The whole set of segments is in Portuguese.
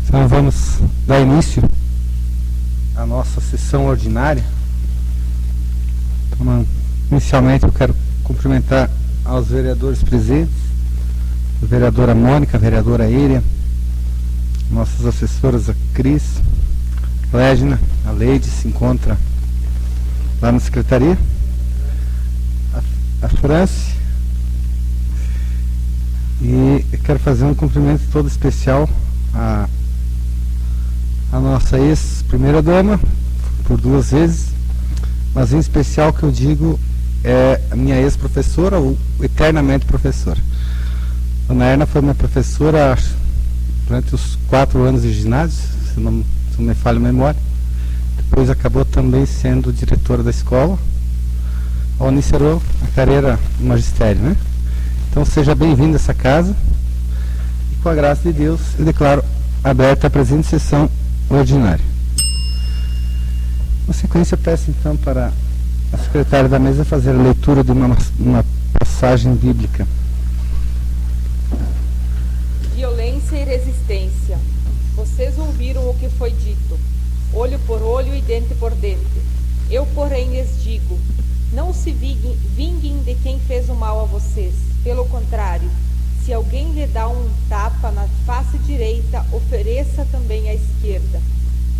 Então vamos dar início à nossa sessão ordinária. Então, inicialmente eu quero cumprimentar aos vereadores presentes, a vereadora Mônica, a vereadora Eiria, nossas assessoras, a Cris, a Légina, a Leide se encontra lá na secretaria, a France, e eu quero fazer um cumprimento todo especial a nossa ex-primeira dama, por 2 vezes, mas em especial que eu digo é a minha ex-professora, ou eternamente professora. Dona Erna foi minha professora durante os 4 anos de ginásio, se não me falha a memória. Depois acabou também sendo diretora da escola, onde iniciou a carreira no magistério, né? Então seja bem-vindo a essa casa, e com a graça de Deus eu declaro aberta a presente sessão ordinária. Na sequência, eu peço então para a secretária da mesa fazer a leitura de uma passagem bíblica. Violência e resistência. Vocês ouviram o que foi dito, olho por olho e dente por dente. Eu, porém, lhes digo, não se vinguem de quem fez o mal a vocês. Pelo contrário, se alguém lhe dá um tapa na face direita, ofereça também a esquerda.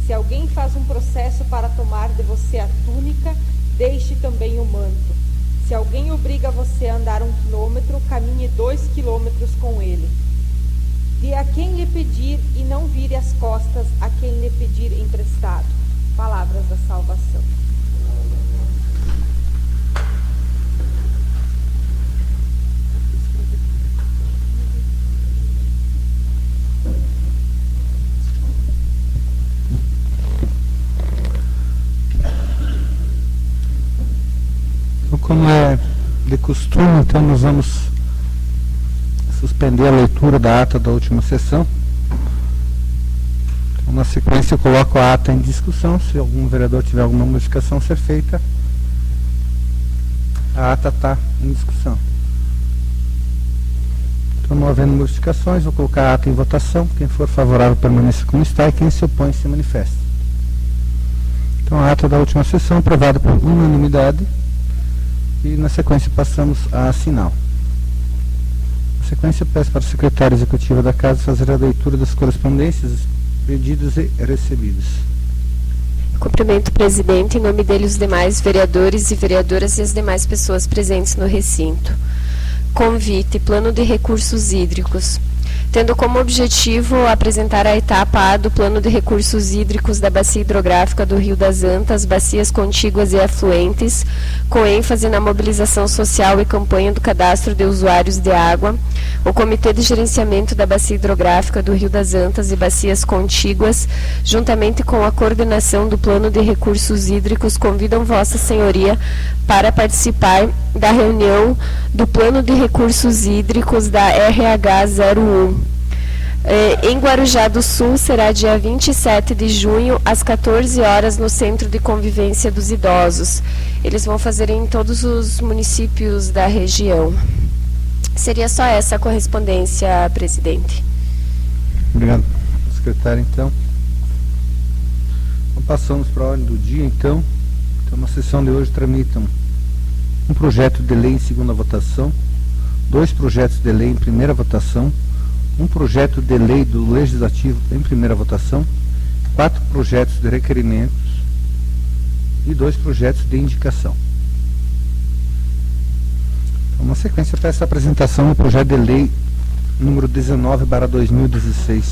Se alguém faz um processo para tomar de você a túnica, deixe também o manto. Se alguém obriga você a andar 1 quilômetro, caminhe 2 quilômetros com ele. Dê a quem lhe pedir e não vire as costas a quem lhe pedir emprestado. Palavras da salvação. Como é de costume, então nós vamos suspender a leitura da ata da última sessão. Então, na sequência eu coloco a ata em discussão. Se algum vereador tiver alguma modificação a ser feita, a ata está em discussão. Então, não havendo modificações, vou colocar a ata em votação. Quem for favorável permaneça como está, e quem se opõe se manifesta. Então, a ata da última sessão aprovada por unanimidade. E na sequência passamos a assinar. Na sequência eu peço para a secretária executiva da casa fazer a leitura das correspondências, pedidos e recebidos. Cumprimento o presidente, em nome dele os demais vereadores e vereadoras e as demais pessoas presentes no recinto. Convite, Plano de Recursos Hídricos. Tendo como objetivo apresentar a etapa A do Plano de Recursos Hídricos da Bacia Hidrográfica do Rio das Antas, bacias contíguas e afluentes, com ênfase na mobilização social e campanha do cadastro de usuários de água, o Comitê de Gerenciamento da Bacia Hidrográfica do Rio das Antas e bacias contíguas, juntamente com a coordenação do Plano de Recursos Hídricos, convidam Vossa Senhoria para participar da reunião do Plano de Recursos Hídricos da RH 01. Em Guarujá do Sul, será dia 27 de junho, às 14 horas, no Centro de Convivência dos Idosos. Eles vão fazer em todos os municípios da região. Seria só essa a correspondência, presidente. Obrigado, secretário, então. Então passamos para a ordem do dia, então. Então, na sessão de hoje tramitam um projeto de lei em segunda votação, 2 projetos de lei em primeira votação, um projeto de lei do Legislativo em primeira votação, 4 projetos de requerimentos e 2 projetos de indicação. Então, na sequência, eu peço a apresentação do projeto de lei número 19/2016,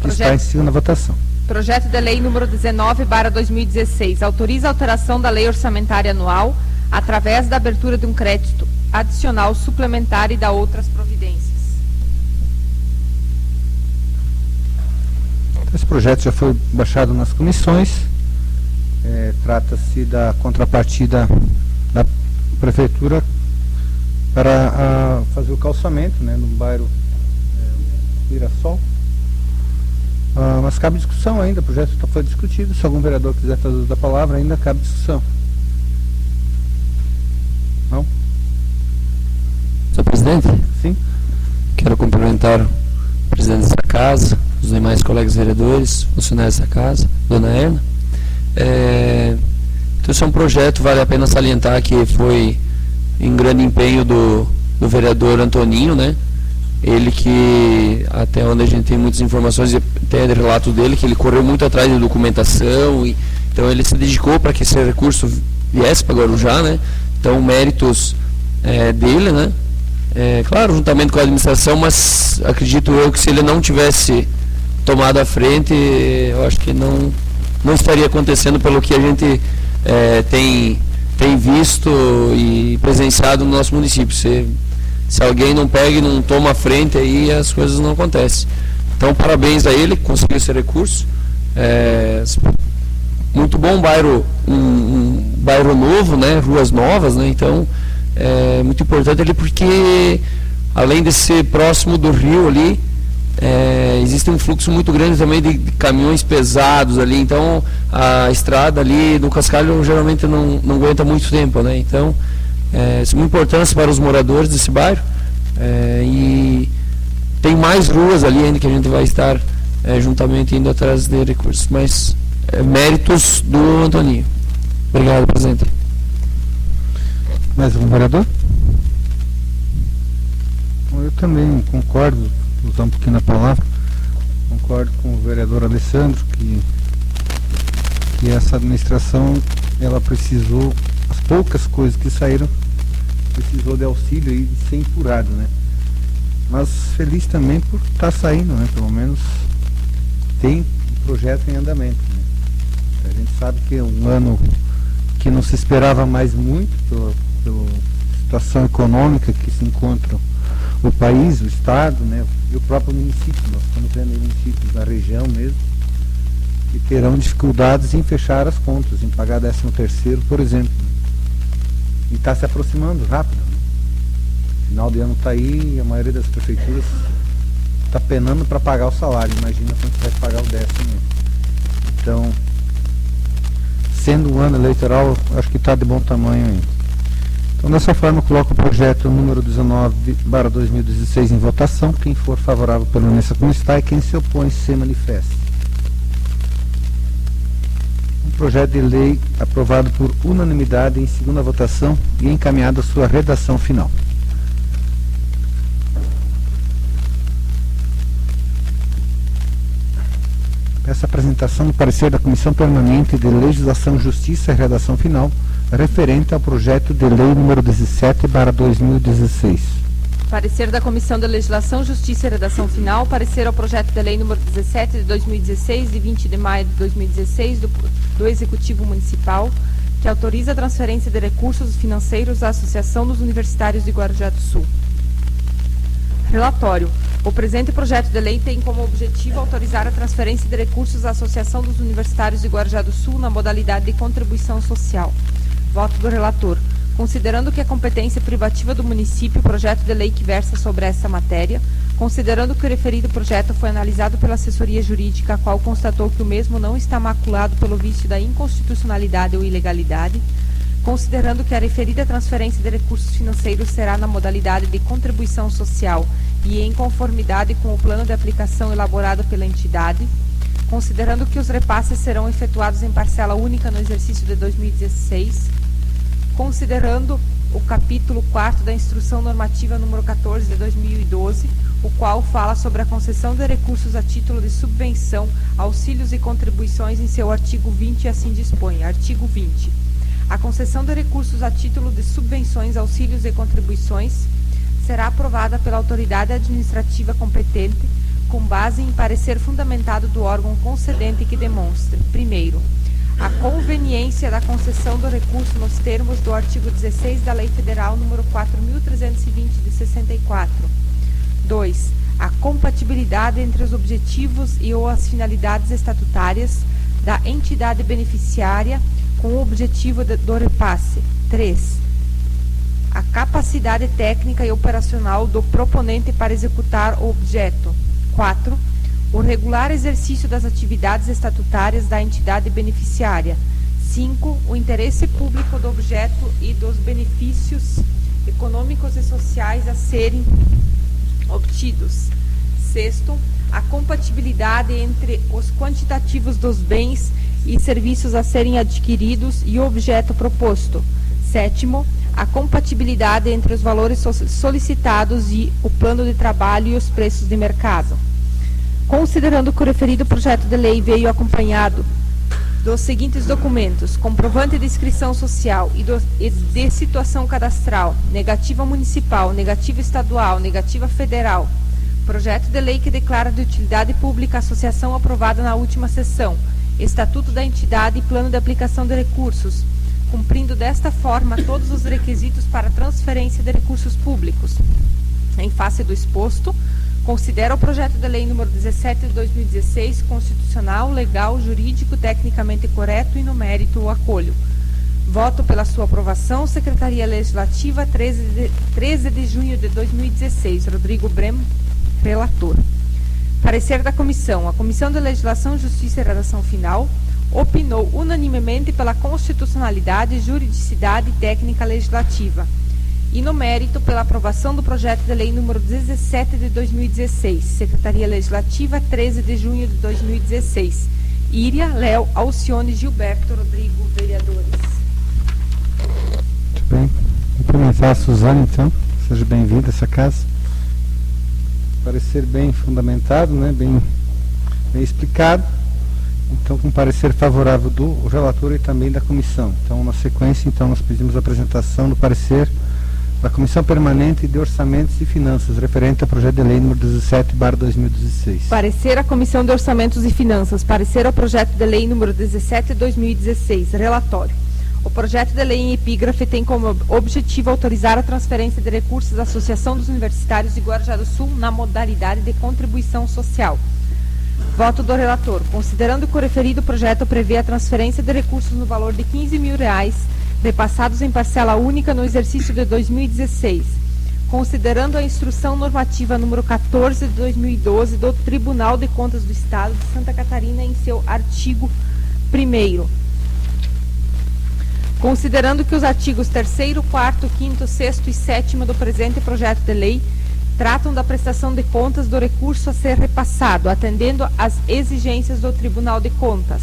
que está em segunda votação. Projeto de lei número 19/2016 autoriza a alteração da lei orçamentária anual através da abertura de um crédito adicional suplementar e da outras providências. Esse projeto já foi baixado nas comissões. Trata-se da contrapartida da prefeitura para fazer o calçamento, né, no bairro Mirassol. Mas cabe discussão ainda, o projeto foi discutido. Se algum vereador quiser fazer uso da palavra, ainda cabe discussão. Não? Senhor presidente? Sim. Quero cumprimentar o presidente dessa casa, os demais colegas vereadores, funcionários da casa, dona Erna. Então, esse é um projeto, vale a pena salientar que foi em grande empenho do vereador Antoninho, né? Ele que, até onde a gente tem muitas informações e até relato dele, que ele correu muito atrás de documentação, então ele se dedicou para que esse recurso viesse para Guarujá, né? Então, méritos dele, né? Claro, juntamente com a administração, mas acredito eu que se ele não tivesse tomado a frente, eu acho que não estaria acontecendo pelo que a gente tem visto e presenciado no nosso município. Se alguém não pega e não toma a frente, aí as coisas não acontecem. Então, parabéns a ele que conseguiu esse recurso. Muito bom bairro, um bairro novo, né? Ruas novas, né? Então, é muito importante ali porque, além de ser próximo do rio ali, existe um fluxo muito grande também de caminhões pesados ali, então a estrada ali do Cascalho geralmente não aguenta muito tempo, né? Então, isso é muito importante para os moradores desse bairro, e tem mais ruas ali ainda que a gente vai estar juntamente indo atrás de recursos, mas méritos do Antoninho. Obrigado, presidente. Mais um vereador? Eu também concordo, usar um pouquinho a palavra, concordo com o vereador Alessandro que essa administração, ela precisou, as poucas coisas que saíram, precisou de auxílio e de ser empurrado, né? Mas feliz também por estar saindo, né? Pelo menos tem um projeto em andamento, né? A gente sabe que é um ano que não se esperava mais muito pela situação econômica que se encontra o país, o estado, né, e o próprio município. Nós estamos vendo municípios da região mesmo que terão dificuldades em fechar as contas, em pagar 13º, por exemplo. E está se aproximando rápido. Né? Final de ano está aí e a maioria das prefeituras está penando para pagar o salário. Imagina quando vai pagar o 10º. Então, sendo um ano eleitoral, acho que está de bom tamanho ainda. Então, dessa forma, eu coloco o projeto número 19/2016 em votação. Quem for favorável, permaneça como está, e quem se opõe, se manifeste. Um projeto de lei aprovado por unanimidade em segunda votação e encaminhado à sua redação final. Peço a apresentação do parecer da Comissão Permanente de Legislação, Justiça e Redação Final, referente ao projeto de lei número 17/2016. Parecer da Comissão de Legislação, Justiça e Redação Final. Parecer ao projeto de lei número 17 de 2016, de 20 de maio de 2016, do Executivo Municipal, que autoriza a transferência de recursos financeiros à Associação dos Universitários de Guarujá do Sul. Relatório. O presente projeto de lei tem como objetivo autorizar a transferência de recursos à Associação dos Universitários de Guarujá do Sul na modalidade de contribuição social. Voto do relator. Considerando que a competência privativa do município, o projeto de lei que versa sobre essa matéria, considerando que o referido projeto foi analisado pela assessoria jurídica, a qual constatou que o mesmo não está maculado pelo vício da inconstitucionalidade ou ilegalidade, considerando que a referida transferência de recursos financeiros será na modalidade de contribuição social e em conformidade com o plano de aplicação elaborado pela entidade, considerando que os repasses serão efetuados em parcela única no exercício de 2016, considerando o capítulo 4º da Instrução Normativa número 14 de 2012, o qual fala sobre a concessão de recursos a título de subvenção, auxílios e contribuições em seu artigo 20 e assim dispõe. Artigo 20. A concessão de recursos a título de subvenções, auxílios e contribuições será aprovada pela autoridade administrativa competente com base em parecer fundamentado do órgão concedente que demonstre, primeiro, a conveniência da concessão do recurso nos termos do artigo 16 da Lei Federal nº 4.320 de 64. 2. A compatibilidade entre os objetivos e ou as finalidades estatutárias da entidade beneficiária com o objetivo do repasse. 3. A capacidade técnica e operacional do proponente para executar o objeto. 4. O regular exercício das atividades estatutárias da entidade beneficiária. 5. O interesse público do objeto e dos benefícios econômicos e sociais a serem obtidos. Sexto, a compatibilidade entre os quantitativos dos bens e serviços a serem adquiridos e o objeto proposto. Sétimo, a compatibilidade entre os valores solicitados e o plano de trabalho e os preços de mercado. Considerando que o referido projeto de lei veio acompanhado dos seguintes documentos: comprovante de inscrição social e de situação cadastral, negativa municipal, negativa estadual, negativa federal, projeto de lei que declara de utilidade pública a associação aprovada na última sessão, estatuto da entidade e plano de aplicação de recursos, cumprindo desta forma todos os requisitos para transferência de recursos públicos. Em face do exposto, considera o projeto de lei número 17 de 2016 constitucional, legal, jurídico, tecnicamente correto e no mérito o acolho. Voto pela sua aprovação, Secretaria Legislativa, 13 de junho de 2016. Rodrigo Brem, relator. Parecer da Comissão. A Comissão de Legislação, Justiça e Redação Final opinou unanimemente pela constitucionalidade, juridicidade e técnica legislativa. E no mérito, pela aprovação do projeto de lei número 17 de 2016, Secretaria Legislativa, 13 de junho de 2016. Íria, Léo, Alcione, Gilberto, Rodrigo, vereadores. Muito bem. Cumprimentar a Suzana, então. Seja bem-vinda a essa casa. Parecer bem fundamentado, né? bem explicado. Então, com parecer favorável do relator e também da comissão. Então, na sequência, nós pedimos a apresentação do parecer da Comissão Permanente de Orçamentos e Finanças, referente ao projeto de lei número 17/2016. Parecer à Comissão de Orçamentos e Finanças. Parecer ao projeto de lei número 17/2016. Relatório. O projeto de lei em epígrafe tem como objetivo autorizar a transferência de recursos da Associação dos Universitários de Guarujá do Sul na modalidade de contribuição social. Voto do relator. Considerando que o referido projeto prevê a transferência de recursos no valor de R$15.000, repassados em parcela única no exercício de 2016, considerando a instrução normativa número 14 de 2012 do Tribunal de Contas do Estado de Santa Catarina em seu artigo 1º, considerando que os artigos 3º, 4º, 5º, 6º e 7º do presente projeto de lei tratam da prestação de contas do recurso a ser repassado, atendendo às exigências do Tribunal de Contas,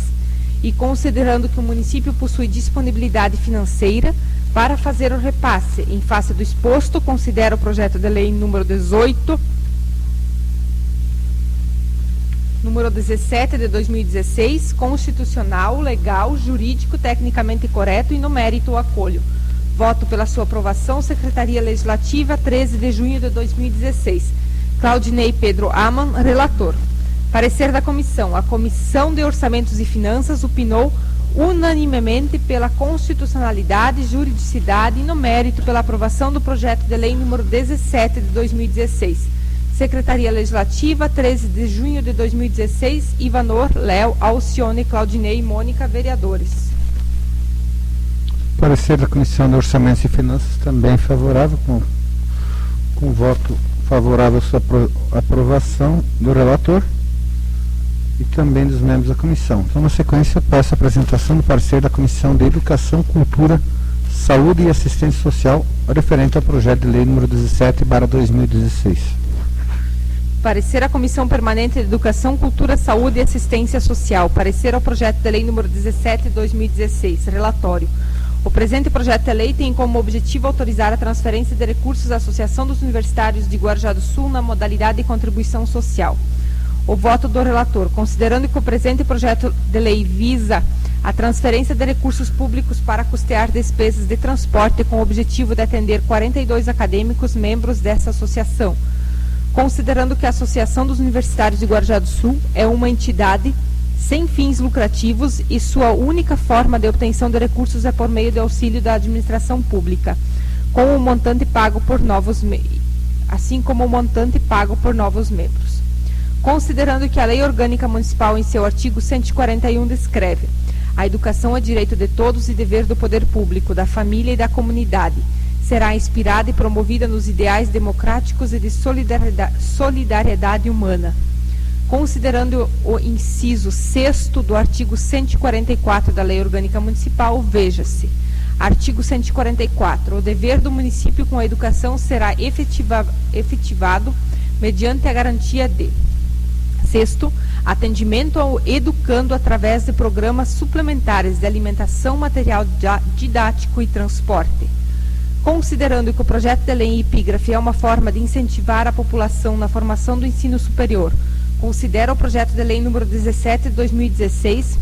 e considerando que o município possui disponibilidade financeira para fazer o repasse. Em face do exposto, considera o projeto de lei número 17 de 2016, constitucional, legal, jurídico, tecnicamente correto e no mérito o acolho. Voto pela sua aprovação, Secretaria Legislativa, 13 de junho de 2016. Claudinei Pedro Aman, relator. Parecer da Comissão. A Comissão de Orçamentos e Finanças opinou unanimemente pela constitucionalidade, juridicidade e no mérito pela aprovação do projeto de lei número 17 de 2016. Secretaria Legislativa, 13 de junho de 2016. Ivanor, Léo, Alcione, Claudinei e Mônica, vereadores. Parecer da Comissão de Orçamentos e Finanças também favorável, com voto favorável à sua aprovação do relator e também dos membros da comissão. Então, na sequência, eu peço a apresentação do parecer da Comissão de Educação, Cultura, Saúde e Assistência Social, referente ao projeto de lei número 17/2016. Parecer à Comissão Permanente de Educação, Cultura, Saúde e Assistência Social. Parecer ao projeto de lei número 17 de 2016. Relatório. O presente projeto de lei tem como objetivo autorizar a transferência de recursos à Associação dos Universitários de Guarujá do Sul na modalidade de contribuição social. O voto do relator. Considerando que o presente projeto de lei visa a transferência de recursos públicos para custear despesas de transporte com o objetivo de atender 42 acadêmicos membros dessa associação. Considerando que a Associação dos Universitários de Guarujá do Sul é uma entidade sem fins lucrativos e sua única forma de obtenção de recursos é por meio de auxílio da administração pública, com o montante pago por novos assim como o montante pago por novos membros. Considerando que a Lei Orgânica Municipal, em seu artigo 141, descreve: a educação é direito de todos e dever do poder público, da família e da comunidade. Será inspirada e promovida nos ideais democráticos e de solidariedade humana. Considerando o inciso 6º do artigo 144 da Lei Orgânica Municipal, veja-se. Artigo 144. O dever do município com a educação será efetivado mediante a garantia de: sexto, atendimento ao educando através de programas suplementares de alimentação, material didático e transporte. Considerando que o projeto de lei em epígrafe é uma forma de incentivar a população na formação do ensino superior, considera o projeto de lei número 17 de 2016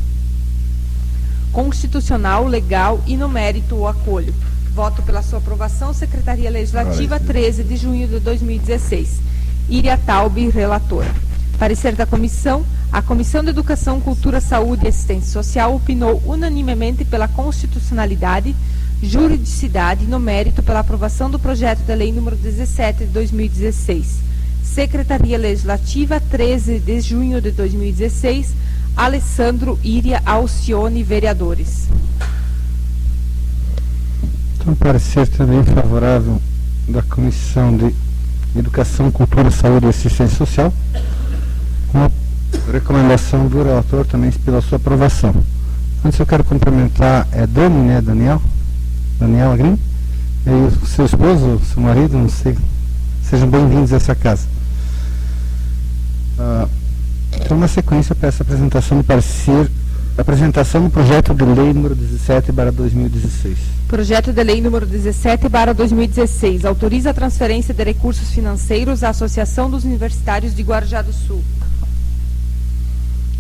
constitucional, legal e no mérito o acolho. Voto pela sua aprovação, Secretaria Legislativa, 13 de junho de 2016. Iria Taube, relatora. Parecer da comissão: a Comissão de Educação, Cultura, Saúde e Assistência Social opinou unanimemente pela constitucionalidade, juridicidade e no mérito pela aprovação do projeto de lei número 17 de 2016. Secretaria Legislativa, 13 de junho de 2016, Alessandro Iria Alcione, vereadores. Então, parecer também favorável da Comissão de Educação, Cultura, Saúde e Assistência Social, com a recomendação do relator também pela sua aprovação. Antes eu quero cumprimentar Dani, né, Daniela Green, e o seu esposo, seu marido, não sei. Sejam bem-vindos a essa casa. Então, na sequência, eu peço a apresentação do parecer, apresentação do projeto de lei número 17/2016. Projeto de lei número 17/2016 autoriza a transferência de recursos financeiros à Associação dos Universitários de Guarujá do Sul.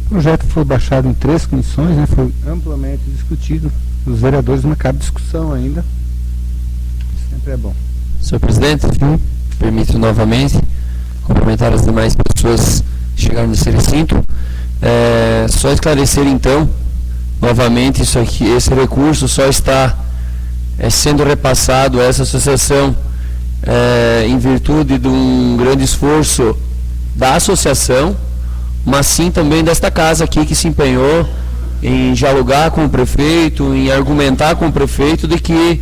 O projeto foi baixado em 3 comissões, né, foi amplamente discutido. Os vereadores não cabe discussão ainda. Sempre é bom. Senhor presidente, permito novamente cumprimentar as demais pessoas que chegaram nesse recinto. Só esclarecer então, novamente, isso aqui, esse recurso só está sendo repassado a essa associação em virtude de um grande esforço da associação, mas sim também desta casa aqui que se empenhou em dialogar com o prefeito, em argumentar com o prefeito de que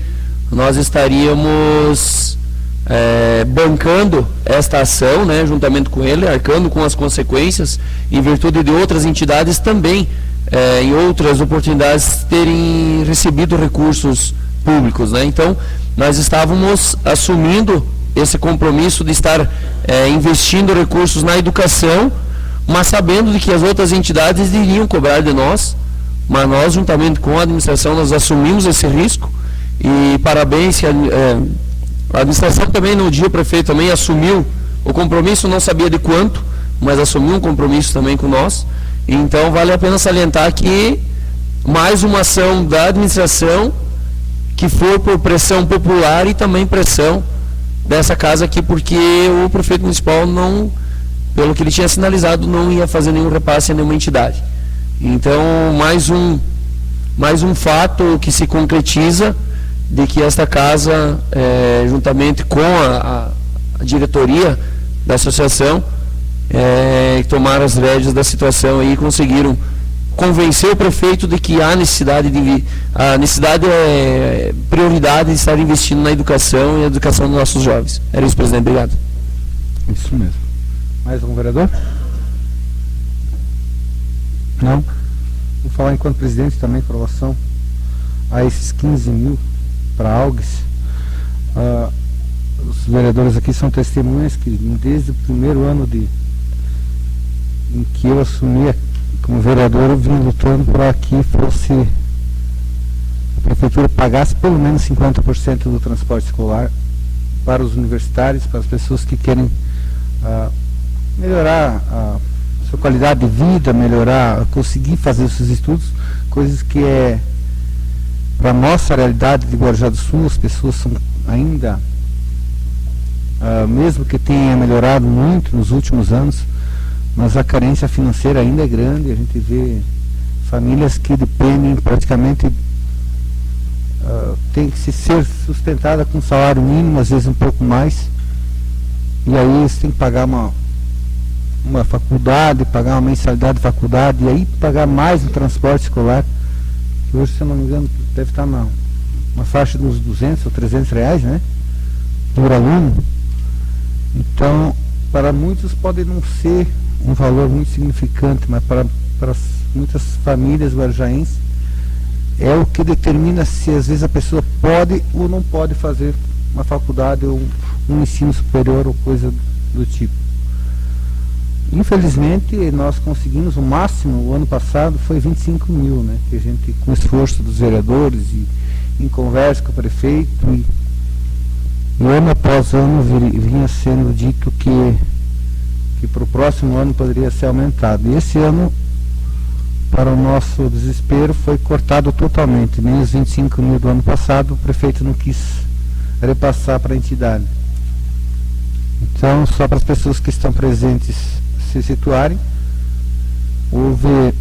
nós estaríamos bancando esta ação, né, juntamente com ele, arcando com as consequências, em virtude de outras entidades também, em outras oportunidades, terem recebido recursos públicos, né? Então, nós estávamos assumindo esse compromisso de estar investindo recursos na educação, mas sabendo de que as outras entidades iriam cobrar de nós, mas nós, juntamente com a administração, nós assumimos esse risco, e parabéns, a administração também, no dia o prefeito também assumiu o compromisso, não sabia de quanto, mas assumiu um compromisso também com nós. Então, vale a pena salientar que mais uma ação da administração que for por pressão popular e também pressão dessa casa aqui, porque o prefeito municipal não, pelo que ele tinha sinalizado, não ia fazer nenhum repasse a nenhuma entidade. Então, mais um fato que se concretiza de que esta casa, juntamente com a diretoria da associação, tomaram as rédeas da situação e conseguiram convencer o prefeito de que há necessidade é prioridade de estar investindo na educação e na educação dos nossos jovens. Era isso, presidente. Obrigado. Isso mesmo. Mais algum vereador? Não? Vou falar enquanto presidente também, com relação a esses 15 mil para a AUGS. Os vereadores aqui são testemunhas que desde o primeiro ano em que eu assumi como vereador, eu vim lutando para que a prefeitura pagasse pelo menos 50% do transporte escolar para os universitários, para as pessoas que querem melhorar a sua qualidade de vida, conseguir fazer os seus estudos, coisas que para a nossa realidade de Guarujá do Sul, as pessoas são ainda, mesmo que tenha melhorado muito nos últimos anos, mas a carência financeira ainda é grande. A gente vê famílias que dependem praticamente, tem que ser sustentada com salário mínimo, às vezes um pouco mais, e aí eles têm que pagar uma faculdade, pagar uma mensalidade de faculdade, e aí pagar mais no transporte escolar, que hoje, se eu não me engano, deve estar uma faixa dos 200 ou 300 reais, né, por aluno. Então, para muitos pode não ser um valor muito significante, mas para muitas famílias guarujaenses é o que determina se às vezes a pessoa pode ou não pode fazer uma faculdade ou um ensino superior ou coisa do tipo. Infelizmente, nós conseguimos o máximo, o ano passado foi 25 mil, né? Que a gente, com o esforço dos vereadores e em conversa com o prefeito, e ano após ano vinha sendo dito que para o próximo ano poderia ser aumentado. E esse ano, para o nosso desespero, foi cortado totalmente. Nem os 25 mil do ano passado o prefeito não quis repassar para a entidade. Então, só para as pessoas que estão presentes se situarem, houve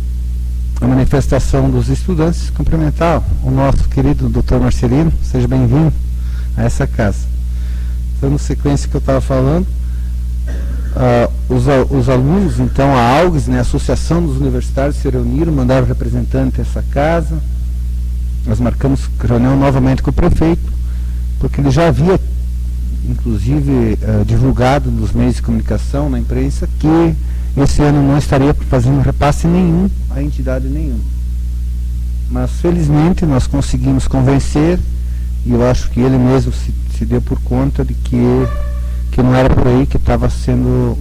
a manifestação dos estudantes. Cumprimentar o nosso querido Dr. Marcelino, seja bem-vindo a essa casa. Dando sequência que eu estava falando, os alunos, então a AUGS, né, a Associação dos Universitários, se reuniram, mandaram representante a essa casa. Nós marcamos reunião novamente com o prefeito, porque ele já havia inclusive divulgado nos meios de comunicação, na imprensa, que esse ano não estaria fazendo repasse nenhum a entidade nenhuma. Mas felizmente nós conseguimos convencer, e eu acho que ele mesmo se deu por conta de que não era por aí, que estava fazendo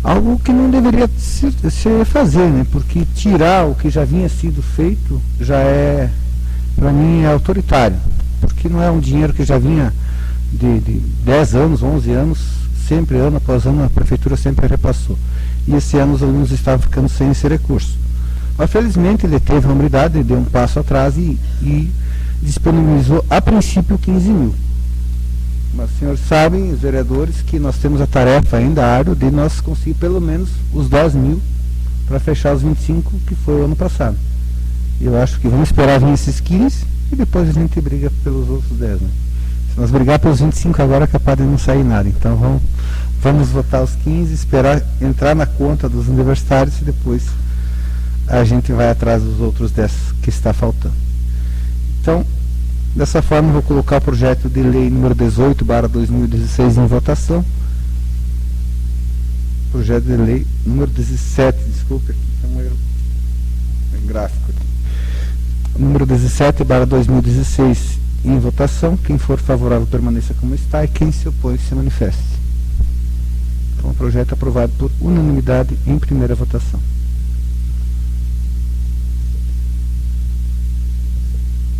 algo que não deveria se fazer, né? Porque tirar o que já vinha sido feito já é, para mim, é autoritário. Porque não é um dinheiro que já vinha de 10 anos, 11 anos, sempre, ano após ano, a prefeitura sempre repassou. E esse ano os alunos estavam ficando sem esse recurso. Mas felizmente ele teve a humildade, deu um passo atrás e disponibilizou a princípio 15 mil. Mas os senhores sabem, os vereadores, que nós temos a tarefa ainda árdua de nós conseguir pelo menos os 10 mil para fechar os 25 que foi o ano passado. Eu acho que vamos esperar vir esses 15 e depois a gente briga pelos outros 10, né? Se nós brigar pelos 25 agora é capaz de não sair nada. Então vamos votar os 15, esperar entrar na conta dos universitários e depois a gente vai atrás dos outros 10 que está faltando. Então, dessa forma, eu vou colocar o projeto de lei número 18/2016 em votação. Projeto de lei número 17, desculpe, aqui tem um erro gráfico aqui. Número 17/2016 em votação. Quem for favorável permaneça como está e quem se opõe se manifeste. Então, o projeto é aprovado por unanimidade em primeira votação.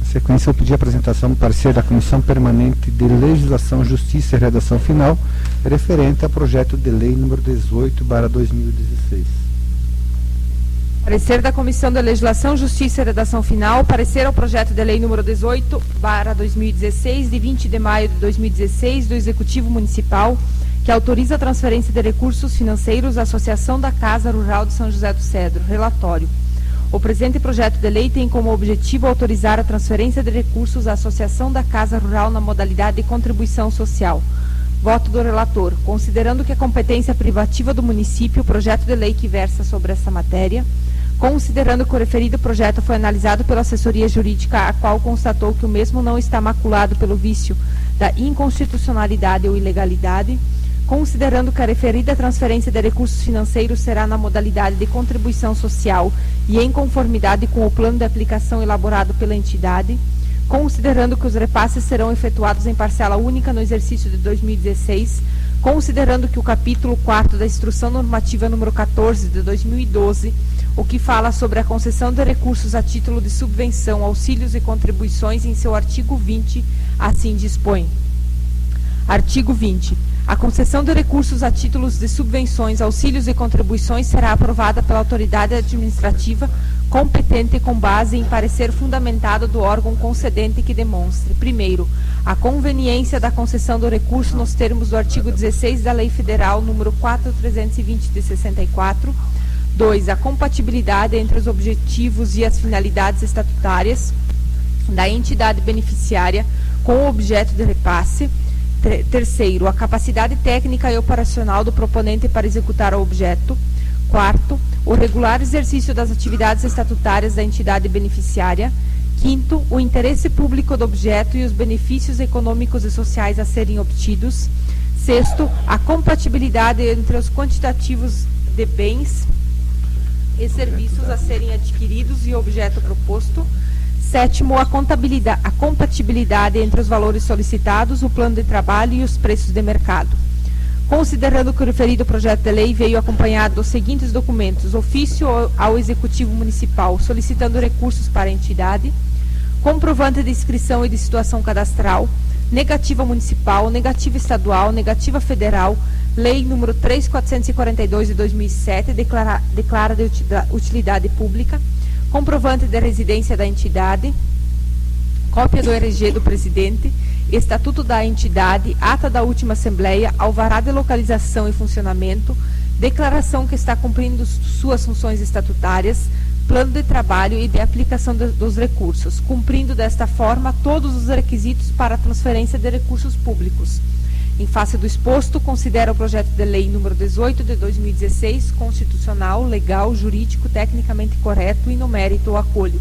Na sequência, eu pedi a apresentação do parecer da Comissão Permanente de Legislação, Justiça e Redação Final, referente ao projeto de lei número 18/2016. Parecer da Comissão de Legislação, Justiça e Redação Final. Parecer ao projeto de lei número 18/2016, de 20 de maio de 2016, do Executivo Municipal, que autoriza a transferência de recursos financeiros à Associação da Casa Rural de São José do Cedro. Relatório. O presente projeto de lei tem como objetivo autorizar a transferência de recursos à Associação da Casa Rural na modalidade de contribuição social. Voto do relator. Considerando que a competência privativa do município, o projeto de lei que versa sobre essa matéria, considerando que o referido projeto foi analisado pela assessoria jurídica, a qual constatou que o mesmo não está maculado pelo vício da inconstitucionalidade ou ilegalidade, considerando que a referida transferência de recursos financeiros será na modalidade de contribuição social e em conformidade com o plano de aplicação elaborado pela entidade, considerando que os repasses serão efetuados em parcela única no exercício de 2016, considerando que o capítulo 4 da Instrução Normativa número 14 de 2012, o que fala sobre a concessão de recursos a título de subvenção, auxílios e contribuições, em seu artigo 20, assim dispõe. Artigo 20. A concessão de recursos a títulos de subvenções, auxílios e contribuições será aprovada pela autoridade administrativa competente com base em parecer fundamentado do órgão concedente que demonstre, primeiro, a conveniência da concessão do recurso nos termos do artigo 16 da Lei Federal número 4.320 de 64, 2. A compatibilidade entre os objetivos e as finalidades estatutárias da entidade beneficiária com o objeto de repasse. Terceiro, a capacidade técnica e operacional do proponente para executar o objeto. Quarto, o regular exercício das atividades estatutárias da entidade beneficiária. Quinto, o interesse público do objeto e os benefícios econômicos e sociais a serem obtidos. Sexto, a compatibilidade entre os quantitativos de bens e serviços a serem adquiridos e o objeto proposto. Sétimo, a compatibilidade entre os valores solicitados, o plano de trabalho e os preços de mercado. Considerando que o referido projeto de lei veio acompanhado dos seguintes documentos: ofício ao Executivo Municipal solicitando recursos para a entidade, comprovante de inscrição e de situação cadastral, negativa municipal, negativa estadual, negativa federal, lei número 3442 de 2007, declara de utilidade pública, comprovante de residência da entidade, cópia do RG do presidente, estatuto da entidade, ata da última assembleia, alvará de localização e funcionamento, declaração que está cumprindo suas funções estatutárias, plano de trabalho e de aplicação dos recursos, cumprindo desta forma todos os requisitos para a transferência de recursos públicos. Em face do exposto, considera o projeto de lei número 18 de 2016 constitucional, legal, jurídico, tecnicamente correto e no mérito o acolho.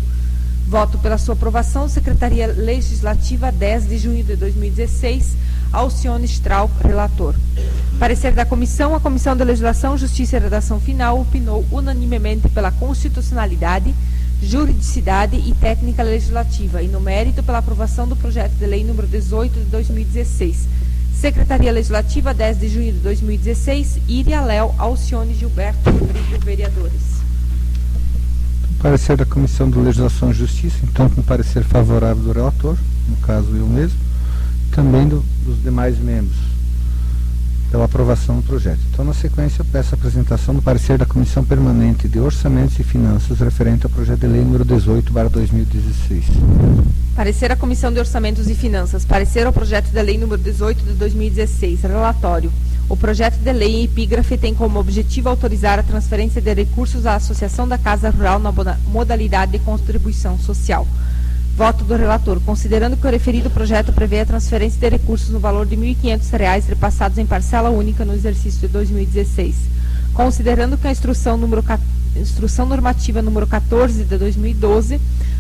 Voto pela sua aprovação, Secretaria Legislativa, 10 de junho de 2016, Alcione Straub, relator. Parecer da comissão, a Comissão de Legislação, Justiça e Redação Final opinou unanimemente pela constitucionalidade, juridicidade e técnica legislativa e no mérito pela aprovação do projeto de lei número 18 de 2016. Secretaria Legislativa, 10 de junho de 2016, Iria Léo, Alcione Gilberto Rodrigo, vereadores. Parecer da Comissão de Legislação e Justiça, então com parecer favorável do relator, no caso eu mesmo, também dos demais membros, pela aprovação do projeto. Então, na sequência, eu peço a apresentação do parecer da Comissão Permanente de Orçamentos e Finanças referente ao projeto de lei número 18/2016. Parecer à Comissão de Orçamentos e Finanças. Parecer ao projeto de lei número 18 de 2016. Relatório. O projeto de lei em epígrafe tem como objetivo autorizar a transferência de recursos à Associação da Casa Rural na modalidade de contribuição social. Voto do relator. Considerando que o referido projeto prevê a transferência de recursos no valor de R$ 1.500 repassados em parcela única no exercício de 2016. Considerando que a instrução normativa número 14 de 2012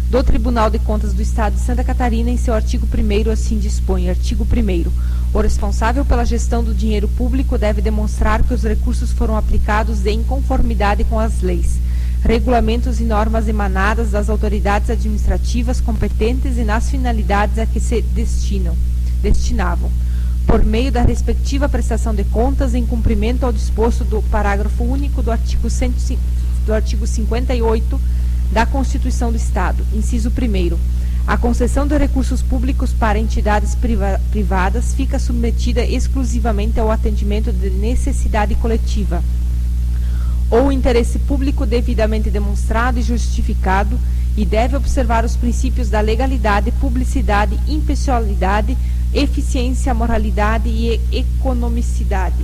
do Tribunal de Contas do Estado de Santa Catarina, em seu artigo 1º, assim dispõe. Artigo 1º. O responsável pela gestão do dinheiro público deve demonstrar que os recursos foram aplicados em conformidade com as leis, regulamentos e normas emanadas das autoridades administrativas competentes e nas finalidades a que se destinavam, por meio da respectiva prestação de contas em cumprimento ao disposto do parágrafo único do artigo 58 da Constituição do Estado. Inciso 1º. A concessão de recursos públicos para entidades privadas fica submetida exclusivamente ao atendimento de necessidade coletiva ou interesse público devidamente demonstrado e justificado e deve observar os princípios da legalidade, publicidade, impessoalidade, eficiência, moralidade e economicidade.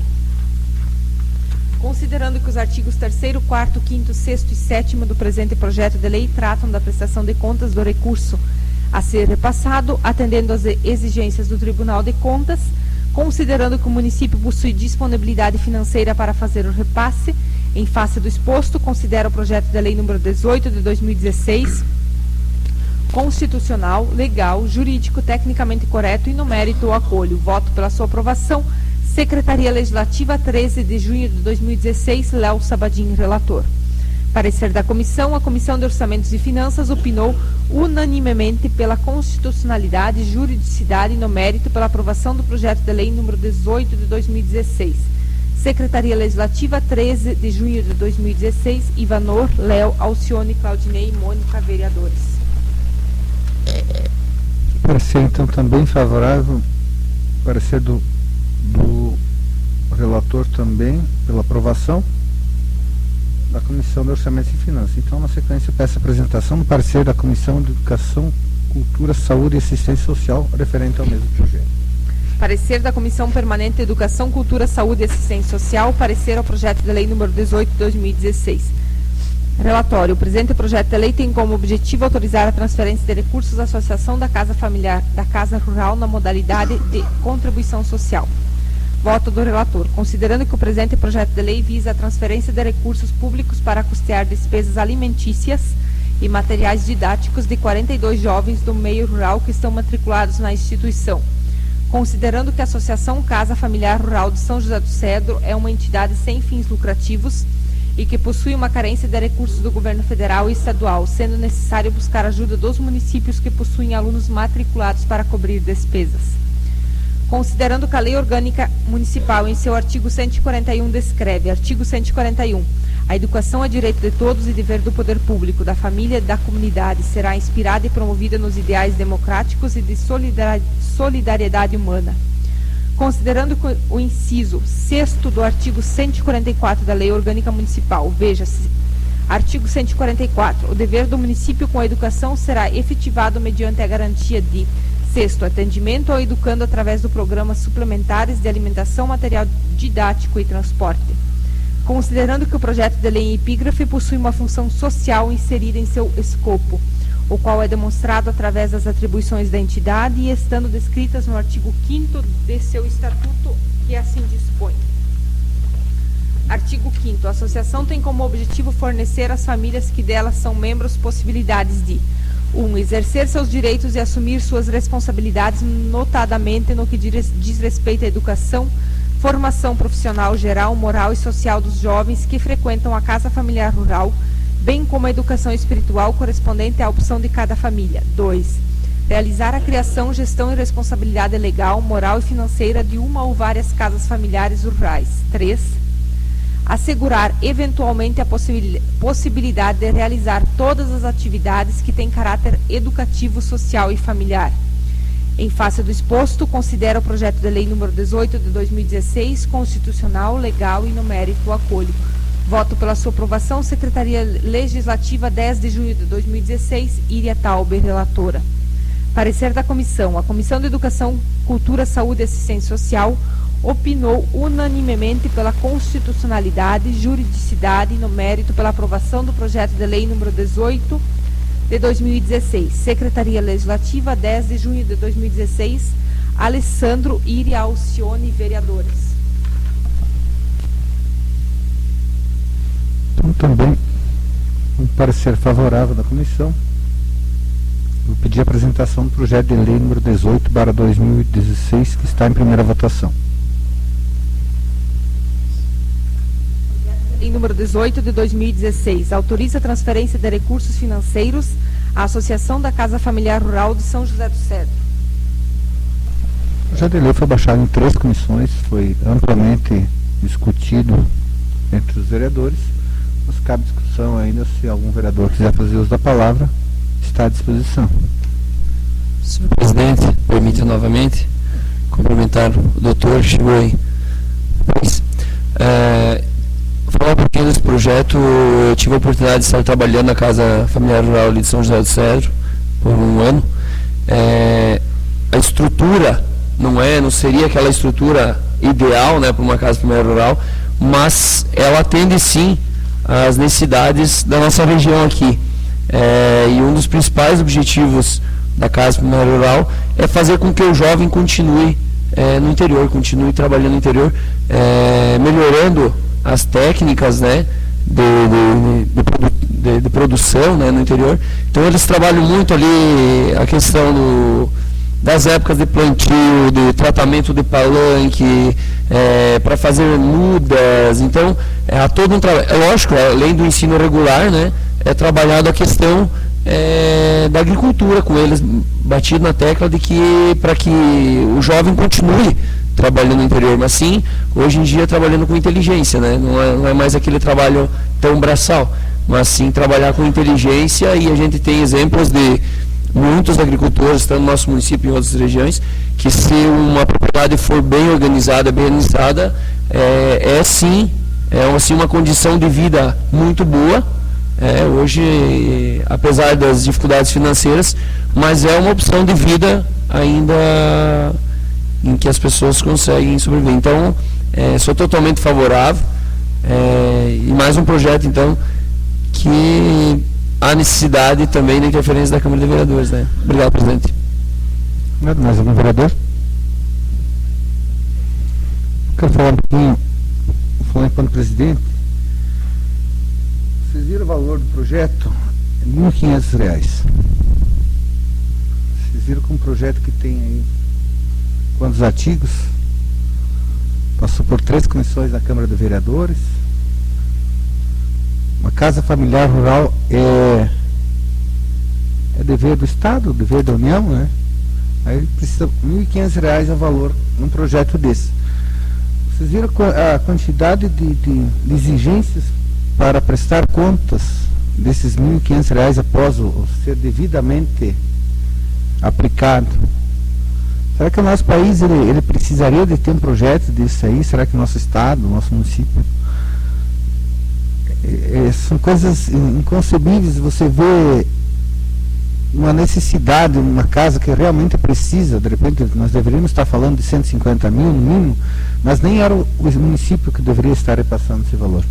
Considerando que os artigos 3º, 4º, 5º, 6º e 7º do presente projeto de lei tratam da prestação de contas do recurso a ser repassado, atendendo às exigências do Tribunal de Contas, considerando que o município possui disponibilidade financeira para fazer o repasse, em face do exposto, considera o projeto de lei número 18 de 2016 constitucional, legal, jurídico, tecnicamente correto e no mérito o acolho. Voto pela sua aprovação. Secretaria Legislativa, 13 de junho de 2016, Léo Sabadim, relator. Parecer da comissão, a Comissão de Orçamentos e Finanças opinou unanimemente pela constitucionalidade, juridicidade e no mérito pela aprovação do projeto de lei número 18 de 2016. Secretaria Legislativa, 13 de junho de 2016, Ivanor, Léo, Alcione, Claudinei e Mônica, vereadores. Parecer, então, também favorável, parecer do relator também, pela aprovação da Comissão de Orçamentos e Finanças. Então, na sequência, eu peço a apresentação do parecer da Comissão de Educação, Cultura, Saúde e Assistência Social, referente ao mesmo projeto. Parecer da Comissão Permanente de Educação, Cultura, Saúde e Assistência Social, parecer ao projeto de lei número 18 de 2016. Relatório. O presente projeto de lei tem como objetivo autorizar a transferência de recursos à Associação da Casa Familiar da Casa Rural na modalidade de contribuição social. Voto do relator. Considerando que o presente projeto de lei visa a transferência de recursos públicos para custear despesas alimentícias e materiais didáticos de 42 jovens do meio rural que estão matriculados na instituição. Considerando que a Associação Casa Familiar Rural de São José do Cedro é uma entidade sem fins lucrativos e que possui uma carência de recursos do governo federal e estadual, sendo necessário buscar ajuda dos municípios que possuem alunos matriculados para cobrir despesas. Considerando que a Lei Orgânica Municipal, em seu artigo 141, descreve, artigo 141, a educação é direito de todos e dever do poder público, da família e da comunidade, será inspirada e promovida nos ideais democráticos e de solidariedade humana. Considerando que o inciso 6º do artigo 144 da Lei Orgânica Municipal, veja-se, artigo 144, o dever do município com a educação será efetivado mediante a garantia de: 6º, atendimento ao educando através do programas suplementares de alimentação, material didático e transporte. Considerando que o projeto de lei em epígrafe possui uma função social inserida em seu escopo, o qual é demonstrado através das atribuições da entidade e estando descritas no artigo 5º de seu estatuto, que assim dispõe. Artigo 5º. A associação tem como objetivo fornecer às famílias que delas são membros possibilidades de: 1. Exercer seus direitos e assumir suas responsabilidades, notadamente no que diz respeito à educação, formação profissional geral, moral e social dos jovens que frequentam a casa familiar rural, bem como a educação espiritual correspondente à opção de cada família. 2. Realizar a criação, gestão e responsabilidade legal, moral e financeira de uma ou várias casas familiares rurais. 3. Assegurar, eventualmente, a possibilidade de realizar todas as atividades que têm caráter educativo, social e familiar. Em face do exposto, considera o projeto de lei número 18 de 2016 constitucional, legal e no mérito acolho. Voto pela sua aprovação, Secretaria Legislativa, 10 de junho de 2016, Iria Taube, relatora. Parecer da comissão. A Comissão de Educação, Cultura, Saúde e Assistência Social opinou unanimemente pela constitucionalidade, juridicidade e no mérito pela aprovação do projeto de lei número 18 de 2016. Secretaria Legislativa, 10 de junho de 2016, Alessandro Iria Alcione, vereadores. Então, também, um parecer favorável da comissão, vou pedir a apresentação do projeto de lei número 18/2016, que está em primeira votação. Lei número 18 de 2016 autoriza a transferência de recursos financeiros à Associação da Casa Familiar Rural de São José do Cedro. O projeto de lei foi baixado em 3 comissões, foi amplamente discutido entre os vereadores. Nos cabe discussão ainda, se algum vereador quiser fazer uso da palavra, está à disposição. Senhor presidente, permita novamente cumprimentar o doutor, chegou aí. Falar um pouquinho desse projeto. Eu tive a oportunidade de estar trabalhando na Casa Familiar Rural de São José do Cedro por um ano. A estrutura não seria aquela estrutura ideal, né, para uma casa familiar rural, mas ela atende sim às necessidades da nossa região aqui. E um dos principais objetivos da Casa Familiar Rural é fazer com que o jovem continue no interior, continue trabalhando no interior, melhorando as técnicas, né, de produção, né, no interior. Então eles trabalham muito ali a questão das épocas de plantio, de tratamento de palanque, para fazer mudas. Então há todo um trabalho. É lógico, além do ensino regular, né, é trabalhado a questão da agricultura com eles, batido na tecla de que para que o jovem continue trabalhando no interior, mas sim, hoje em dia trabalhando com inteligência, né? Não é mais aquele trabalho tão braçal, mas sim trabalhar com inteligência. E a gente tem exemplos de muitos agricultores, tanto no nosso município e em outras regiões, que se uma propriedade for bem organizada, bem administrada, é sim uma condição de vida muito boa. Hoje, apesar das dificuldades financeiras, mas é uma opção de vida ainda em que as pessoas conseguem sobreviver. Então, sou totalmente favorável, e mais um projeto, então, que há necessidade também da interferência da Câmara de Vereadores, né? Obrigado, presidente. Mais algum vereador? Quero falar um pouquinho, falando enquanto presidente. Vocês viram o valor do projeto? R$ 1.500. Vocês viram que um projeto que tem aí quantos artigos? Passou por 3 comissões da Câmara de Vereadores. Uma casa familiar rural é dever do Estado, dever da União, né? Aí ele precisa R$ 1.500 a valor num projeto desse. Vocês viram a quantidade de exigências para prestar contas desses R$ 1.500 após ser devidamente aplicado? Será que o nosso país ele precisaria de ter um projeto desse aí? Será que o nosso estado, o nosso município? São coisas inconcebíveis. Você vê uma necessidade, uma casa que realmente precisa, de repente nós deveríamos estar falando de 150 mil no mínimo, mas nem era o município que deveria estar repassando esse valor.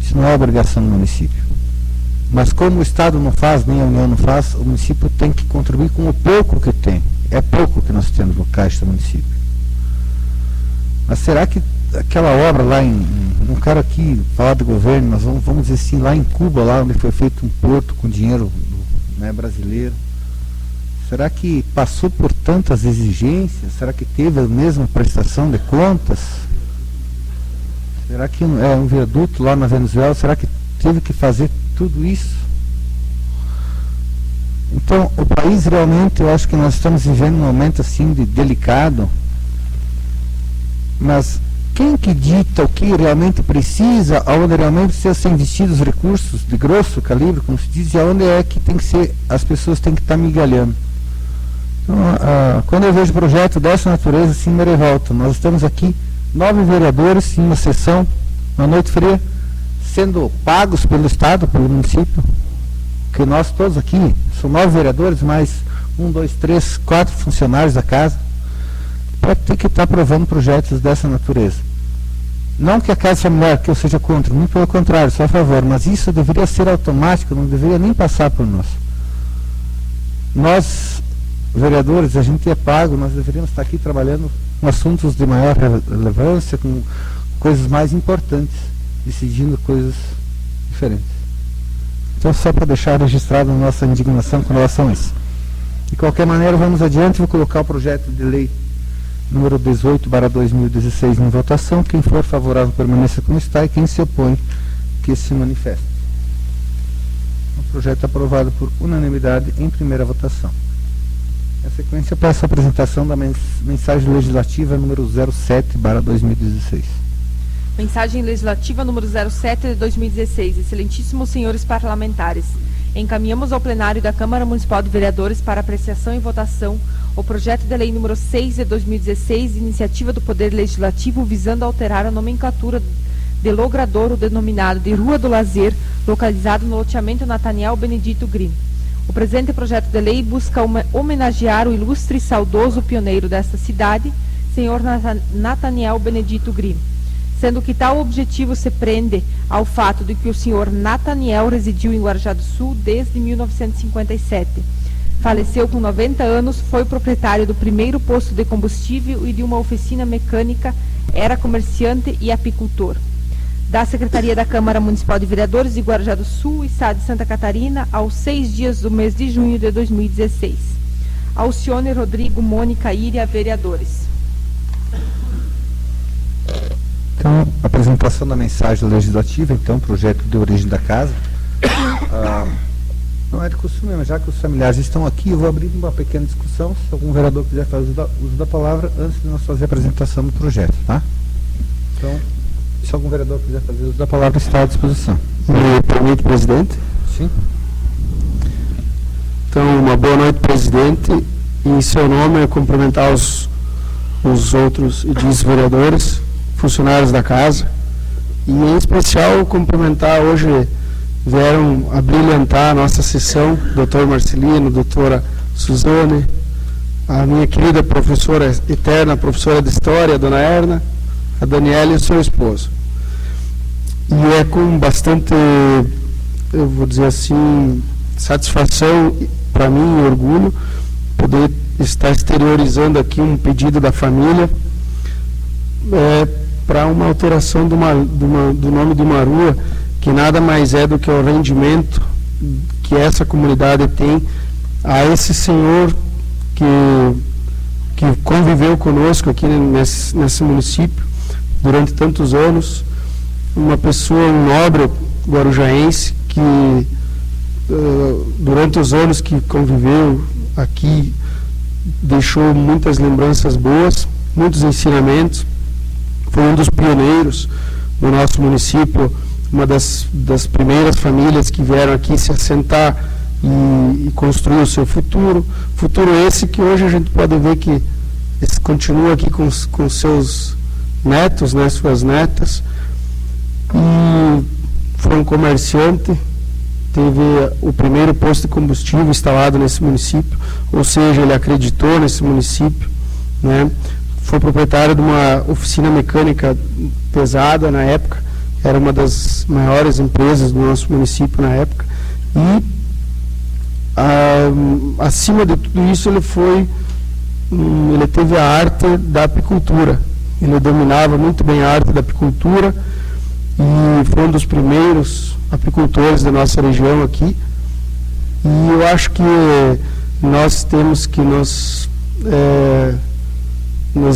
Isso não é obrigação do município. Mas como o Estado não faz, nem a União não faz, o município tem que contribuir com o pouco que tem. É pouco que nós temos no caixa do município. Mas será que aquela obra lá não quero aqui falar do governo, mas vamos dizer assim, lá em Cuba, lá onde foi feito um porto com dinheiro brasileiro, será que passou por tantas exigências? Será que teve a mesma prestação de contas? Será que é um viaduto lá na Venezuela? Será que teve que fazer tudo isso? Então, o país realmente, eu acho que nós estamos vivendo um momento assim de delicado, mas quem que dita o que realmente precisa, aonde realmente precisa ser investidos os recursos de grosso calibre, como se diz, e aonde é que tem que ser, as pessoas têm que estar migalhando. Então, quando eu vejo projeto dessa natureza, assim, me revolta. Nós estamos aqui, 9 vereadores em uma sessão, na noite fria, sendo pagos pelo Estado, pelo município, que nós todos aqui, são 9 vereadores, mais 1, 2, 3, 4 funcionários da casa, para ter que estar aprovando projetos dessa natureza. Não que a casa familiar, que eu seja contra, muito pelo contrário, sou a favor, mas isso deveria ser automático, não deveria nem passar por nós. Nós, vereadores, a gente é pago, nós deveríamos estar aqui trabalhando com assuntos de maior relevância, com coisas mais importantes, decidindo coisas diferentes. Então, só para deixar registrada a nossa indignação com relação a isso. De qualquer maneira, vamos adiante, vou colocar o projeto de lei número 18/2016 em votação. Quem for favorável permaneça como está, e quem se opõe que se manifeste. O projeto é aprovado por unanimidade em primeira votação. Na sequência, peço a apresentação da mensagem legislativa número 07/2016. Mensagem legislativa número 07 de 2016. Excelentíssimos senhores parlamentares, encaminhamos ao plenário da Câmara Municipal de Vereadores para apreciação e votação o projeto de lei número 6 de 2016, iniciativa do Poder Legislativo visando alterar a nomenclatura de logradouro denominado de Rua do Lazer, localizado no loteamento Nathaniel Benedito Green. O presente projeto de lei busca homenagear o ilustre e saudoso pioneiro desta cidade, senhor Nathaniel Benedito Green, sendo que tal objetivo se prende ao fato de que o senhor Nathaniel residiu em Guarujá do Sul desde 1957. Faleceu com 90 anos, foi proprietário do primeiro posto de combustível e de uma oficina mecânica, era comerciante e apicultor. Da Secretaria da Câmara Municipal de Vereadores de Guarujá do Sul, Estado de Santa Catarina, aos 6 dias do mês de junho de 2016. Alcione Rodrigo Mônica Iria, vereadores. Então, apresentação da mensagem legislativa, então, projeto de origem da casa. Não é de costume, mas já que os familiares estão aqui, eu vou abrir uma pequena discussão, se algum vereador quiser fazer uso da palavra, antes de nós fazer a apresentação do projeto, tá? Então, se algum vereador quiser fazer uso da palavra, está à disposição. Me permite, presidente? Sim. Então, uma boa noite, presidente. Em seu nome, eu cumprimentar os outros vereadores, funcionários da casa, e em especial cumprimentar hoje, vieram a brilhantar a nossa sessão, doutor Marcelino, doutora Suzane, a minha querida professora eterna, professora de História, a dona Erna, a Daniela e o seu esposo. E é com bastante, eu vou dizer assim, satisfação para mim e orgulho poder estar exteriorizando aqui um pedido da família para uma alteração do nome de uma rua, que nada mais é do que o rendimento que essa comunidade tem a esse senhor que conviveu conosco aqui nesse município durante tantos anos, uma pessoa, um nobre guarujaense que durante os anos que conviveu aqui deixou muitas lembranças boas, muitos ensinamentos. Foi um dos pioneiros no nosso município, uma das primeiras famílias que vieram aqui se assentar e construir o seu futuro. Futuro esse que hoje a gente pode ver que continua aqui com seus netos, né, suas netas. E foi um comerciante, teve o primeiro posto de combustível instalado nesse município, ou seja, ele acreditou nesse município, né? Foi proprietário de uma oficina mecânica pesada na época, era uma das maiores empresas do nosso município na época, e acima de tudo isso ele teve a arte da apicultura, ele dominava muito bem a arte da apicultura e foi um dos primeiros apicultores da nossa região aqui. E eu acho que nós temos que nos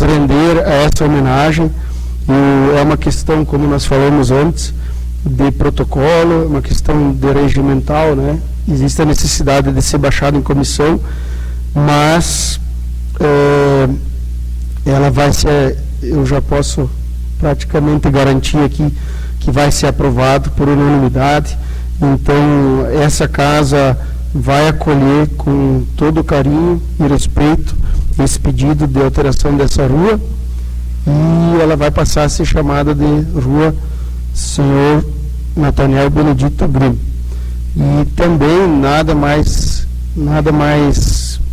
render a essa homenagem. E é uma questão, como nós falamos antes, de protocolo, uma questão de regimental, né? Existe a necessidade de ser baixado em comissão, mas ela vai ser, eu já posso praticamente garantir aqui que vai ser aprovado por unanimidade. Então, essa casa vai acolher com todo carinho e respeito esse pedido de alteração dessa rua, e ela vai passar a ser chamada de Rua Senhor Nathaniel Benedito Grimm. E também nada mais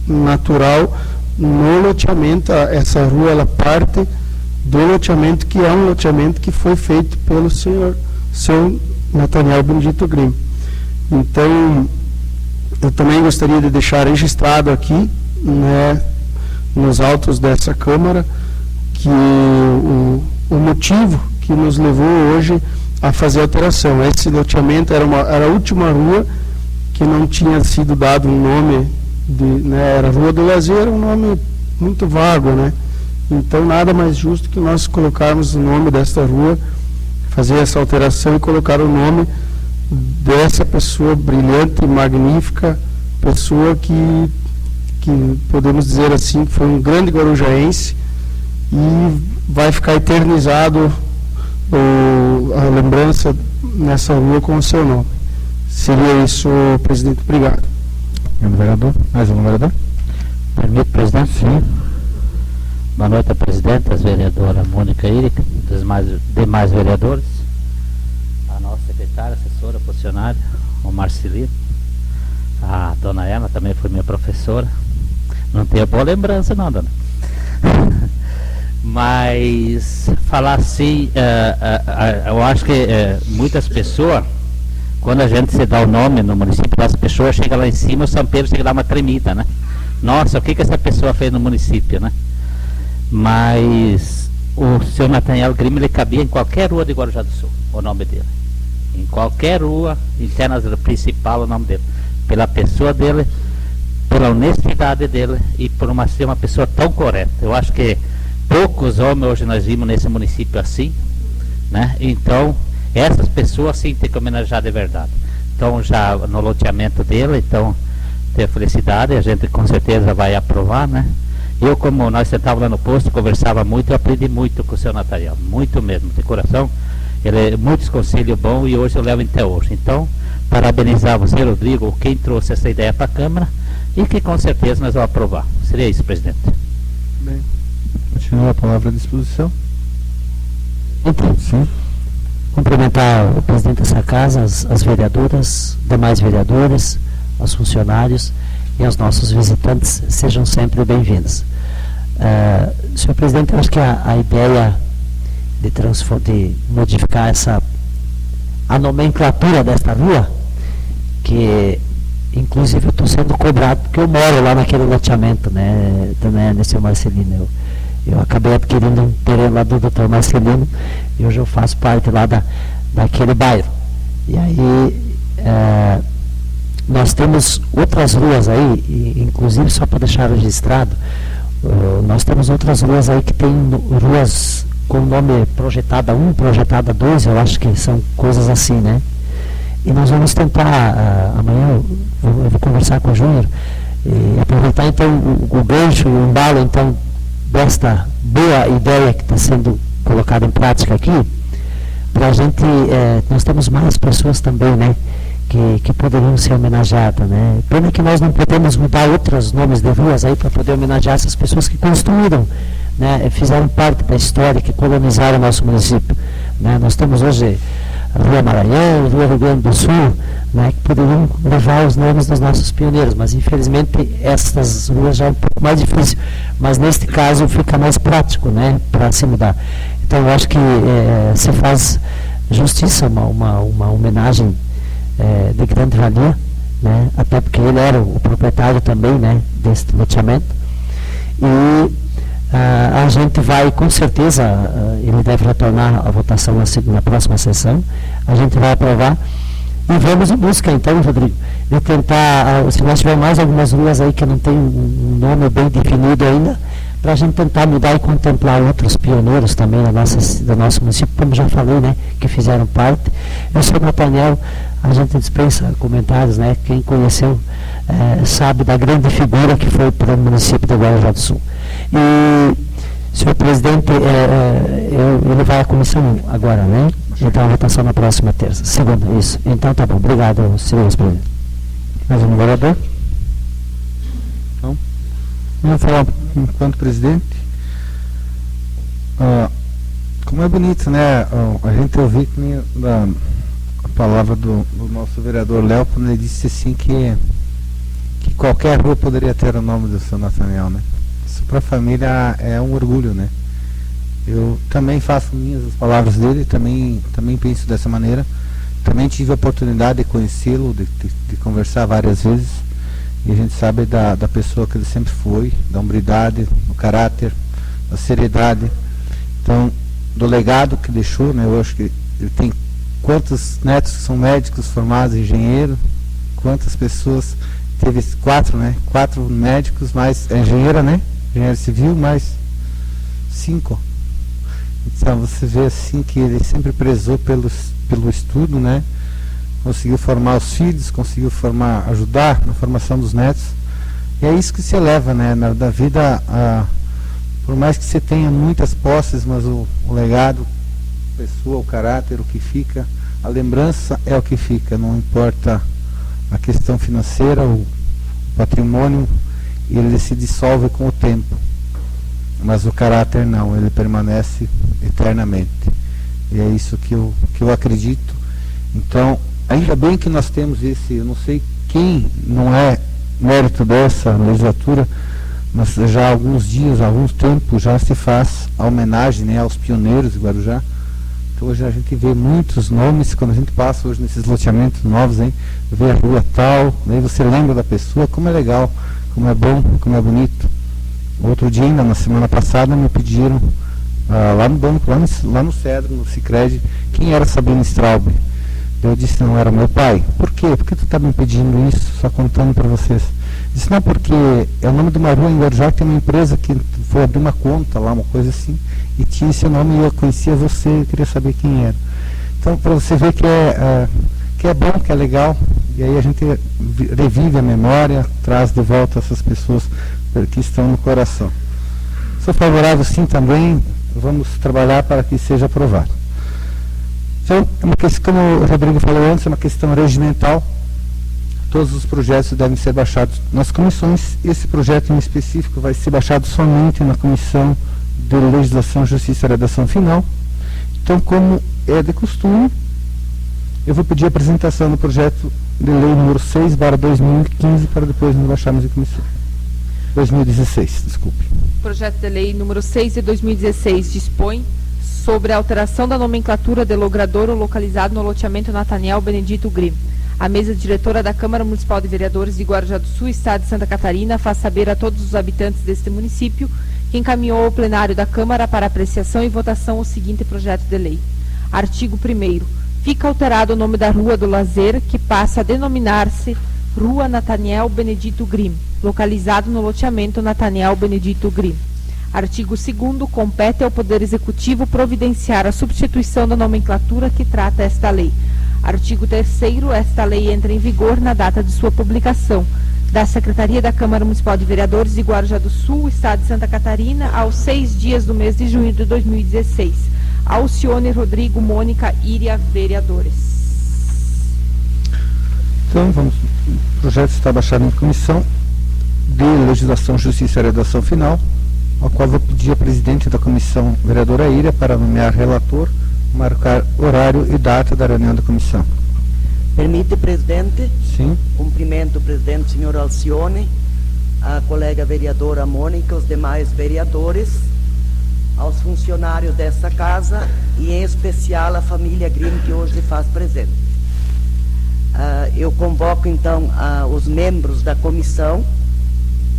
natural no loteamento. Essa rua, ela parte do loteamento, que é um loteamento que foi feito pelo senhor Nathaniel Benedito Grimm. Então, eu também gostaria de deixar registrado aqui, né, nos autos dessa Câmara, que o motivo que nos levou hoje a fazer a alteração. Esse loteamento era a última rua que não tinha sido dado um nome, era Rua do Lazer, um nome muito vago, né? Então, nada mais justo que nós colocarmos o nome desta rua, fazer essa alteração e colocar o nome dessa pessoa brilhante, magnífica, pessoa que podemos dizer assim, que foi um grande guarujaense, e vai ficar eternizado a lembrança nessa rua com o seu nome. Seria isso, presidente. Obrigado. Vereador, mais um vereador? Permite, presidente? Sim. Boa noite, presidente, as vereadoras Mônica e Érica, demais vereadores, a nossa secretária, assessora, funcionária, o Marcelino, a dona Emma também foi minha professora. Não tenho boa lembrança, não, dona. Mas falar assim, eu acho que muitas pessoas, quando a gente se dá o nome no município, as pessoas chegam lá em cima, o São Pedro chega a dar uma tremida, né? Nossa, o que essa pessoa fez no município, né? Mas o seu Nathaniel Grimm, ele cabia em qualquer rua de Guarujá do Sul, o nome dele. Em qualquer rua interna principal, o nome dele. Pela pessoa dele, pela honestidade dele e por ser uma pessoa tão correta. Eu acho que poucos homens hoje nós vimos nesse município assim, né? Então, essas pessoas sim tem que homenagear de verdade. Então, já no loteamento dele, então, ter felicidade, a gente com certeza vai aprovar, né? Eu, como nós sentávamos lá no posto, conversava muito, eu aprendi muito com o seu Nathaniel, muito mesmo, de coração. Ele é muitos conselhos bons e hoje eu levo até hoje. Então, parabenizar você, Rodrigo, quem trouxe essa ideia para a Câmara, e que com certeza nós vamos aprovar. Seria isso, presidente. Bem, continua a palavra à disposição. Então, sim. Cumprimentar o presidente dessa casa, as vereadoras, demais vereadores, os funcionários e os nossos visitantes, sejam sempre bem-vindos. Senhor presidente, eu acho que a ideia de modificar a nomenclatura desta rua, que inclusive eu estou sendo cobrado porque eu moro lá naquele loteamento, né, também nesse Marcelino. Eu acabei adquirindo um terreno lá do Dr. Marcelino e hoje eu faço parte lá daquele bairro. E aí nós temos outras ruas aí, inclusive só para deixar registrado, nós temos outras ruas aí que tem ruas com o nome Projetada 1, Projetada 2, eu acho que são coisas assim, né? E nós vamos tentar, amanhã eu vou conversar com o Júnior, E aproveitar então o gancho, o embalo então desta boa ideia que está sendo colocada em prática aqui, para a gente, nós temos mais pessoas também, né, que poderiam ser homenageadas, né. Pena que nós não podemos mudar outros nomes de ruas aí para poder homenagear essas pessoas que construíram, né, fizeram parte da história, que colonizaram o nosso município, né. Nós temos hoje a Rua Maranhão, Rua Rio Grande do Sul, né, que poderiam levar os nomes dos nossos pioneiros, mas infelizmente essas ruas já é um pouco mais difícil, mas neste caso fica mais prático, né, para se mudar. Então eu acho que se faz justiça, uma homenagem de grande valia, né, até porque ele era o proprietário também, né, deste loteamento, e a gente vai, com certeza, ele deve retornar à votação na próxima sessão, a gente vai aprovar e vamos em busca, então, Rodrigo, de tentar, se nós tivermos mais algumas ruas aí que não tem um nome bem definido ainda, para a gente tentar mudar e contemplar outros pioneiros também do nosso município, como já falei, né, que fizeram parte. Eu sou Nathaniel, a gente dispensa comentários, né, quem conheceu sabe da grande figura que foi para o município de Guarujá do Sul. E, senhor presidente, ele vai à comissão agora, né? Então a votação na próxima terça. Segunda, isso. Então tá bom. Obrigado, senhor presidente. Mais um vereador? Não? Vamos falar enquanto presidente. Como é bonito, né? A gente ouviu a palavra do nosso vereador Léo, quando ele disse assim que qualquer rua poderia ter o nome do seu Nathaniel, né? Isso para a família é um orgulho, né? Eu também faço minhas as palavras dele, também penso dessa maneira. Também tive a oportunidade de conhecê-lo, de conversar várias vezes. E a gente sabe da pessoa que ele sempre foi, da hombridade, do caráter, da seriedade. Então, do legado que deixou, né? Eu acho que ele tem quantos netos que são médicos formados, engenheiro, quantas pessoas, teve 4, né? 4 médicos, mais engenheira, né? Engenheiro civil, mais 5. Então você vê assim que ele sempre prezou pelo estudo, né? Conseguiu formar os filhos, conseguiu ajudar na formação dos netos. E é isso que se eleva, né? Da vida, por mais que você tenha muitas posses, mas o legado, a pessoa, o caráter, o que fica, a lembrança é o que fica, não importa a questão financeira, o patrimônio, ele se dissolve com o tempo. Mas o caráter não, ele permanece eternamente. E é isso que eu acredito. Então, ainda bem que nós temos esse, eu não sei quem, não é mérito dessa legislatura, mas já há alguns dias, há alguns tempos, já se faz a homenagem, né, aos pioneiros de Guarujá. Então hoje a gente vê muitos nomes, quando a gente passa hoje nesses loteamentos novos, hein, vê a rua tal, daí você lembra da pessoa, como é legal, como é bom, como é bonito. Outro dia, ainda na semana passada, me pediram lá no banco, lá no Cedro, no Sicredi, quem era Sabrina Straub. Eu disse, não era meu pai. Por quê? Por que tu está me pedindo isso, só contando para vocês? Disse, não, porque é o nome de uma rua em Guarujá, que tem uma empresa que foi abrir uma conta lá, uma coisa assim, e tinha esse nome e eu conhecia você, eu queria saber quem era. Então, para você ver que é bom, que é legal, e aí a gente revive a memória, traz de volta essas pessoas que estão no coração. Sou favorável sim também, vamos trabalhar para que seja aprovado. Então, é uma questão, como o Rodrigo falou antes, é uma questão regimental. Todos os projetos devem ser baixados nas comissões. Esse projeto em específico vai ser baixado somente na Comissão de Legislação, Justiça e Redação Final. Então, como é de costume, eu vou pedir a apresentação do projeto de lei número 6/2015 para depois nos baixarmos em comissão. 2016, desculpe. O projeto de lei número 6 de 2016 dispõe sobre a alteração da nomenclatura de logradouro localizado no loteamento Nathaniel Benedito Grimm. A mesa diretora da Câmara Municipal de Vereadores de Guarujá do Sul, Estado de Santa Catarina, faz saber a todos os habitantes deste município que encaminhou ao plenário da Câmara para apreciação e votação o seguinte projeto de lei. Artigo 1º. Fica alterado o nome da Rua do Lazer, que passa a denominar-se Rua Nathaniel Benedito Grimm, localizado no loteamento Nathaniel Benedito Grimm. Artigo 2º. Compete ao Poder Executivo providenciar a substituição da nomenclatura que trata esta lei. Artigo 3º. Esta lei entra em vigor na data de sua publicação, da Secretaria da Câmara Municipal de Vereadores de Guarujá do Sul, Estado de Santa Catarina, aos 6 dias do mês de junho de 2016. Alcione Rodrigo, Mônica, Íria, vereadores. Então, vamos. O projeto está baixado em comissão de Legislação, Justiça e Redação Final, ao qual vou pedir a presidente da comissão, vereadora Íria, para nomear relator, marcar horário e data da reunião da comissão. Permite, presidente? Sim. Cumprimento o presidente, senhor Alcione, a colega vereadora Mônica, os demais vereadores, aos funcionários dessa casa e, em especial, a família Grimm, que hoje se faz presente. Eu convoco, então, os membros da Comissão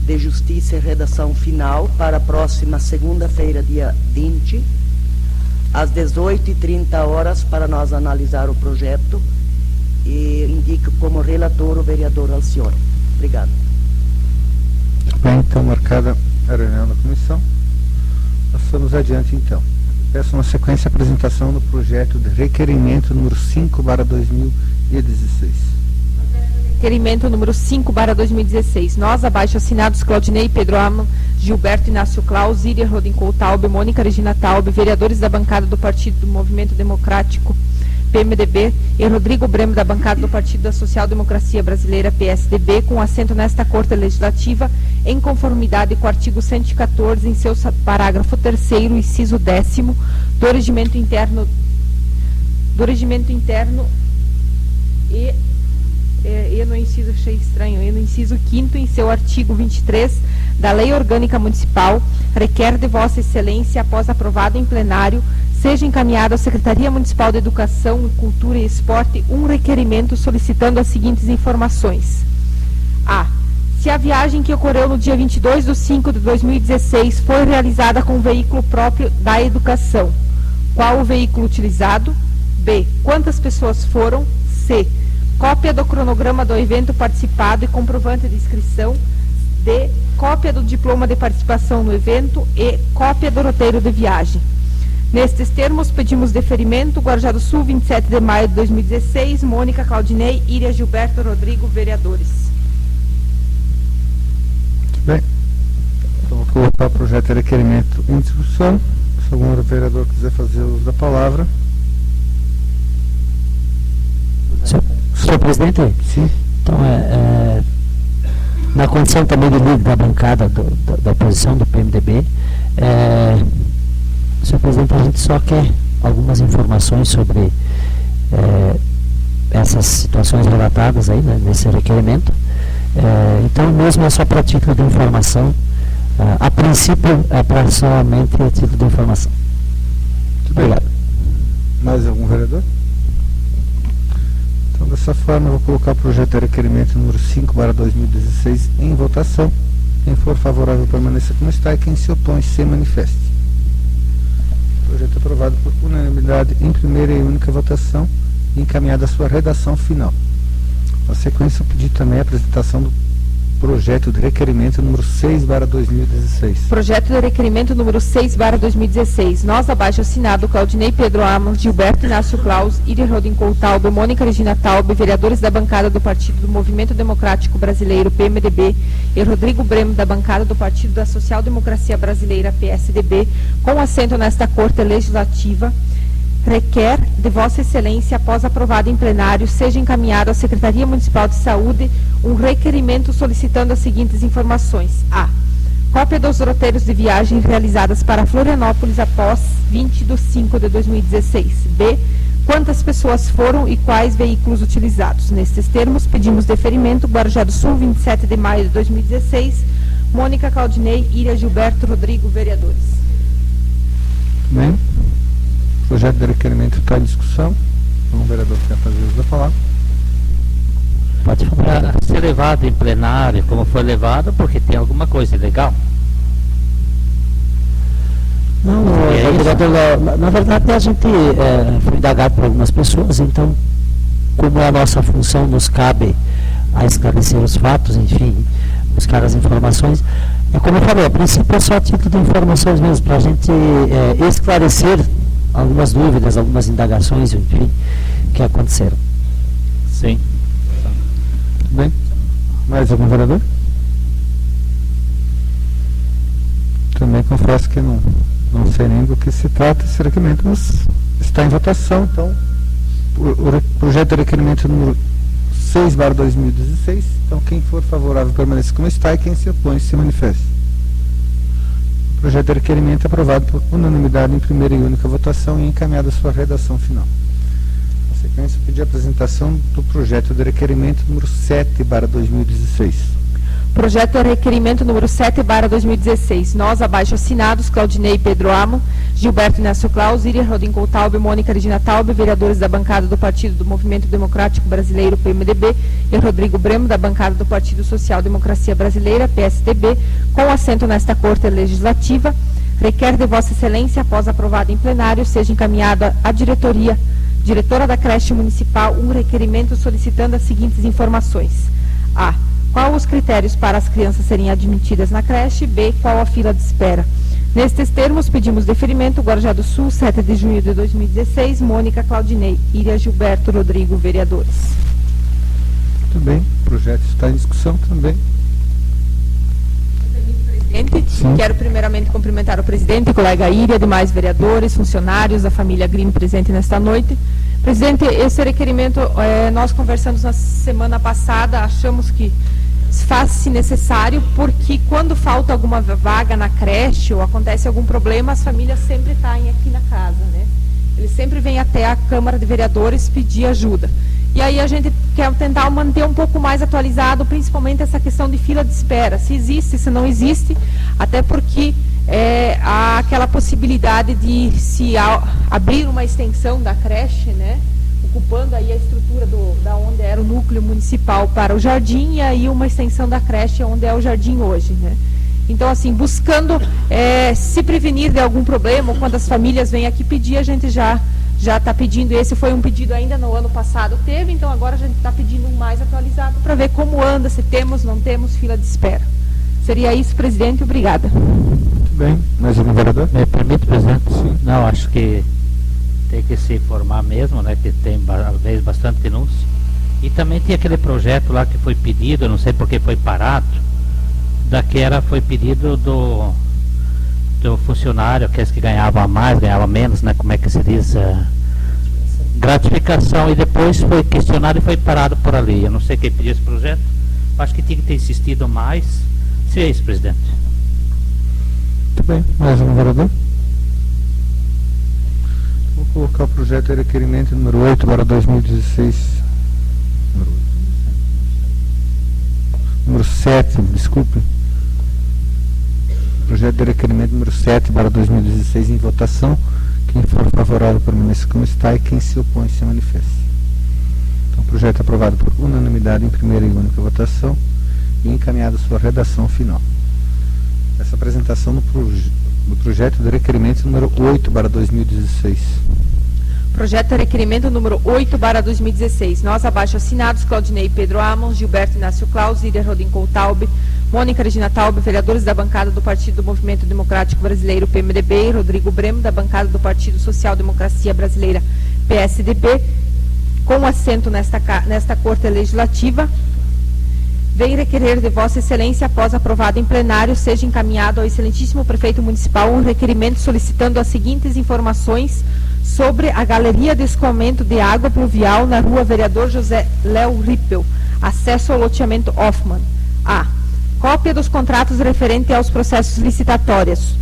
de Justiça e Redação Final para a próxima segunda-feira, dia 20, às 18h30, para nós analisar o projeto, e indico como relator o vereador Alcione. Obrigado. Bem, então, marcada a reunião da comissão. Passamos adiante, então. Peço uma sequência de apresentação do projeto de requerimento número 5/2016. Requerimento número 5/2016. Nós, abaixo assinados, Claudinei Pedro Aman, Gilberto Inácio Claus, Íria Rodincourt Taube, Mônica Regina Taube, vereadores da bancada do Partido do Movimento Democrático, PMDB, e Rodrigo Bremo, da bancada do Partido da Social Democracia Brasileira, PSDB, com assento nesta Corte Legislativa, em conformidade com o artigo 114, em seu parágrafo 3º, inciso 10º, do Regimento Interno e no inciso, achei estranho, e no inciso 5º, em seu artigo 23 da Lei Orgânica Municipal, requer de Vossa Excelência, após aprovado em plenário, seja encaminhado à Secretaria Municipal de Educação, Cultura e Esporte um requerimento solicitando as seguintes informações. A. Se a viagem que ocorreu no dia 22/5/2016 foi realizada com veículo próprio da educação, qual o veículo utilizado? B. Quantas pessoas foram? C. Cópia do cronograma do evento participado e comprovante de inscrição. D. Cópia do diploma de participação no evento e cópia do roteiro de viagem. Nestes termos, pedimos deferimento. Guarujá do Sul, 27 de maio de 2016. Mônica, Claudinei, Íria, Gilberto, Rodrigo, vereadores. Muito bem. Então, vou colocar o projeto de requerimento em discussão. Se algum vereador quiser fazer uso da palavra. Senhor presidente? Sim. Então, na condição também de líder da bancada da oposição do PMDB, senhor presidente, a gente só quer algumas informações sobre essas situações relatadas aí, né, nesse requerimento. Então, mesmo é só para título de informação, a princípio é para somente a título de informação. Muito bem. Obrigado. Mais algum vereador? Então, dessa forma, eu vou colocar o projeto de requerimento número 5/2016 em votação. Quem for favorável permaneça como está e quem se opõe se manifeste. O projeto é aprovado por unanimidade em primeira e única votação e encaminhado à sua redação final. Na sequência, eu pedi também a apresentação do projeto de requerimento número 6/2016. Projeto de requerimento número 6/2016. Nós, abaixo assinado, Claudinei Pedro Aman, Gilberto Inácio Claus, Íria Rodincourt Taube, Mônica Regina Taube, vereadores da bancada do Partido do Movimento Democrático Brasileiro, PMDB, e Rodrigo Bremo, da bancada do Partido da Social Democracia Brasileira, PSDB, com assento nesta Corte Legislativa, requer de Vossa Excelência, após aprovado em plenário, seja encaminhado à Secretaria Municipal de Saúde um requerimento solicitando as seguintes informações. A. Cópia dos roteiros de viagem realizadas para Florianópolis após 20/5/2016. B. Quantas pessoas foram e quais veículos utilizados. Nestes termos, pedimos deferimento. Guarujá do Sul, 27 de maio de 2016. Mônica, Claudinei, Íria, Gilberto, Rodrigo, vereadores. Bem. O projeto de requerimento está em discussão. Um vereador quer fazer uso da palavra. Pode falar. Para ser levado em plenário, como foi levado, porque tem alguma coisa ilegal. Não, vereador, na verdade a gente foi indagado por algumas pessoas, então, como a nossa função nos cabe a esclarecer os fatos, enfim, buscar as informações, como eu falei, a princípio é só título de informações mesmo, para a gente esclarecer algumas dúvidas, algumas indagações, enfim, que aconteceram. Sim. Bem, Mais algum vereador? Também confesso que não sei nem do que se trata esse requerimento, mas está em votação, então o projeto de requerimento número 6/2016, então quem for favorável permaneça como está e quem se opõe se manifeste. O projeto de requerimento é aprovado por unanimidade em primeira e única votação e encaminhado à sua redação final. Na sequência, eu pedi a apresentação do projeto de requerimento número 7/2016. Projeto de requerimento número 7/2016. Nós, abaixo assinados, Claudinei Pedro Amo, Gilberto Inácio Claus, Iria Rodin Coutalbe, Mônica Regina Taube, vereadores da bancada do Partido do Movimento Democrático Brasileiro, PMDB, e Rodrigo Bremo, da bancada do Partido Social Democracia Brasileira, PSDB, com assento nesta Corte Legislativa, requer de Vossa Excelência, após aprovado em plenário, seja encaminhado à diretora da creche municipal, um requerimento solicitando as seguintes informações. A. Qual os critérios para as crianças serem admitidas na creche? B. Qual a fila de espera? Nestes termos, pedimos deferimento, Guarujá do Sul, 7 de junho de 2016, Mônica, Claudinei, Iria, Gilberto, Rodrigo, vereadores. Muito bem, o projeto está em discussão também. Presidente, Sim. quero primeiramente cumprimentar o presidente, colega Iria, demais vereadores, funcionários da família Green presente nesta noite. Presidente, esse requerimento, nós conversamos na semana passada, achamos que faz-se necessário, porque quando falta alguma vaga na creche ou acontece algum problema, as famílias sempre caem aqui na casa, né? Eles sempre vêm até a Câmara de Vereadores pedir ajuda. E aí a gente quer tentar manter um pouco mais atualizado, principalmente essa questão de fila de espera, se existe, se não existe, até porque há aquela possibilidade de se abrir uma extensão da creche, né? Ocupando aí a estrutura da onde era o núcleo municipal para o jardim, e aí uma extensão da creche onde é o jardim hoje, né? Então, assim, buscando se prevenir de algum problema, ou quando as famílias vêm aqui pedir, a gente já está pedindo. Esse foi um pedido ainda no ano passado, teve, então agora a gente está pedindo um mais atualizado para ver como anda, se temos, não temos fila de espera. Seria isso, presidente, obrigada. Muito bem, mais algum vereador? Me permite, presidente? Sim. Não, acho que tem que se informar mesmo, né, que tem às vezes bastante denúncia. E também tem aquele projeto lá que foi pedido, não sei por que foi parado, foi pedido do funcionário, aqueles que ganhavam mais, ganhavam menos, né, como é que se diz, gratificação, e depois foi questionado e foi parado por ali. Eu não sei quem pediu esse projeto, acho que tinha que ter insistido mais. Se é isso, presidente. Muito bem, mais algum vereador? Vou colocar o projeto de requerimento número 8/2016. Número 7, desculpe. Projeto de requerimento número 7/2016 em votação. Quem for favorável permaneça como está e quem se opõe se manifeste. Então, o projeto é aprovado por unanimidade em primeira e única votação e encaminhado à sua redação final. Essa apresentação do projeto de requerimento número 8/2016. Projeto de requerimento número 8/2016. Nós, abaixo assinados, Claudinei Pedro Amon, Gilberto Inácio Claus, Iria Rodin Coutalbe, Mônica Regina Taube, vereadores da bancada do Partido do Movimento Democrático Brasileiro, PMDB, e Rodrigo Bremo, da bancada do Partido Social Democracia Brasileira, PSDB, com assento nesta Corte Legislativa, vem requerer de Vossa Excelência, após aprovado em plenário, seja encaminhado ao excelentíssimo prefeito municipal um requerimento solicitando as seguintes informações sobre a galeria de escoamento de água pluvial na rua Vereador José Léo Rippel, acesso ao loteamento Hoffmann. A. Cópia dos contratos referente aos processos licitatórios.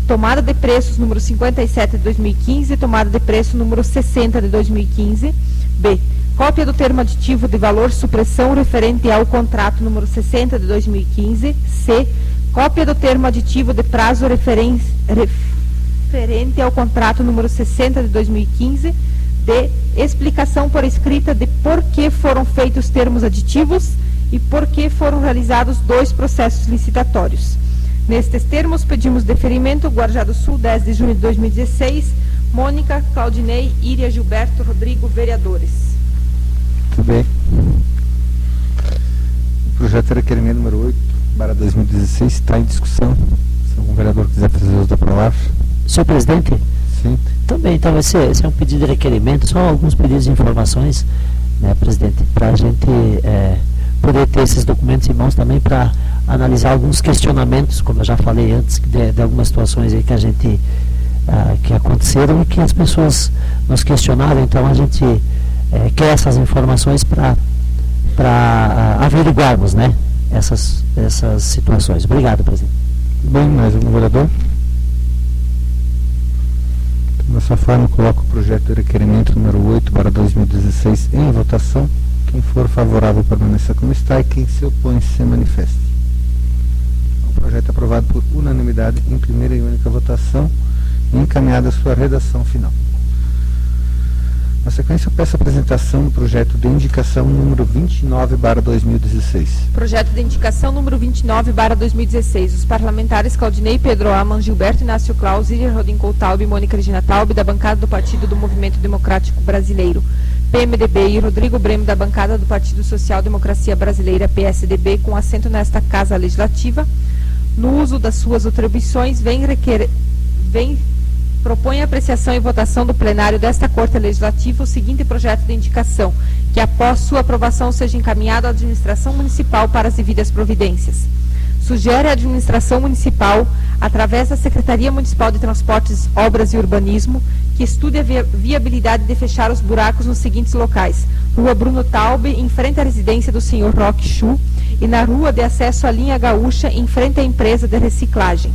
Tomada de preços número 57 de 2015 e tomada de preço número 60 de 2015. B. Cópia do termo aditivo de valor supressão referente ao contrato número 60 de 2015. C. Cópia do termo aditivo de prazo referente ao contrato número 60 de 2015. D. Explicação por escrita de por que foram feitos termos aditivos e por que foram realizados 2 processos licitatórios. Nestes termos, pedimos deferimento, Guarujá do Sul, 10 de junho de 2016, Mônica, Claudinei, Iria, Gilberto, Rodrigo, vereadores. Muito bem. O projeto de requerimento número 8/2016 está em discussão. Se algum vereador quiser fazer uso da palavra. Senhor presidente, Sim. também, então, esse é um pedido de requerimento, só alguns pedidos de informações, né, presidente, para a gente poder ter esses documentos em mãos também para analisar alguns questionamentos, como eu já falei antes, de algumas situações aí que a gente que aconteceram e que as pessoas nos questionaram. Então a gente quer essas informações para averiguarmos, né, essas situações. Obrigado, presidente. Bem, mais um vereador? Dessa forma, coloco o projeto de requerimento número 8/2016 em votação. Quem for favorável permaneça como está e quem se opõe se manifeste. O projeto é aprovado por unanimidade em primeira e única votação e encaminhado à sua redação final. Na sequência, eu peço a apresentação do projeto de indicação número 29/2016. Projeto de indicação número 29/2016. Os parlamentares Claudinei Pedro Aman, Gilberto Inácio Claus, Iria Rodin Coutalbe e Mônica Regina Taube, da bancada do Partido do Movimento Democrático Brasileiro, PMDB, e Rodrigo Bremo, da bancada do Partido Social Democracia Brasileira, PSDB, com assento nesta Casa Legislativa, no uso das suas atribuições, propõe a apreciação e votação do plenário desta Corte Legislativa o seguinte projeto de indicação, que após sua aprovação seja encaminhado à administração municipal para as devidas providências. Sugere à administração municipal, através da Secretaria Municipal de Transportes, Obras e Urbanismo, que estude a viabilidade de fechar os buracos nos seguintes locais: Rua Bruno Taube, em frente à residência do senhor Roque Chu, e na Rua de acesso à linha Gaúcha, em frente à empresa de reciclagem.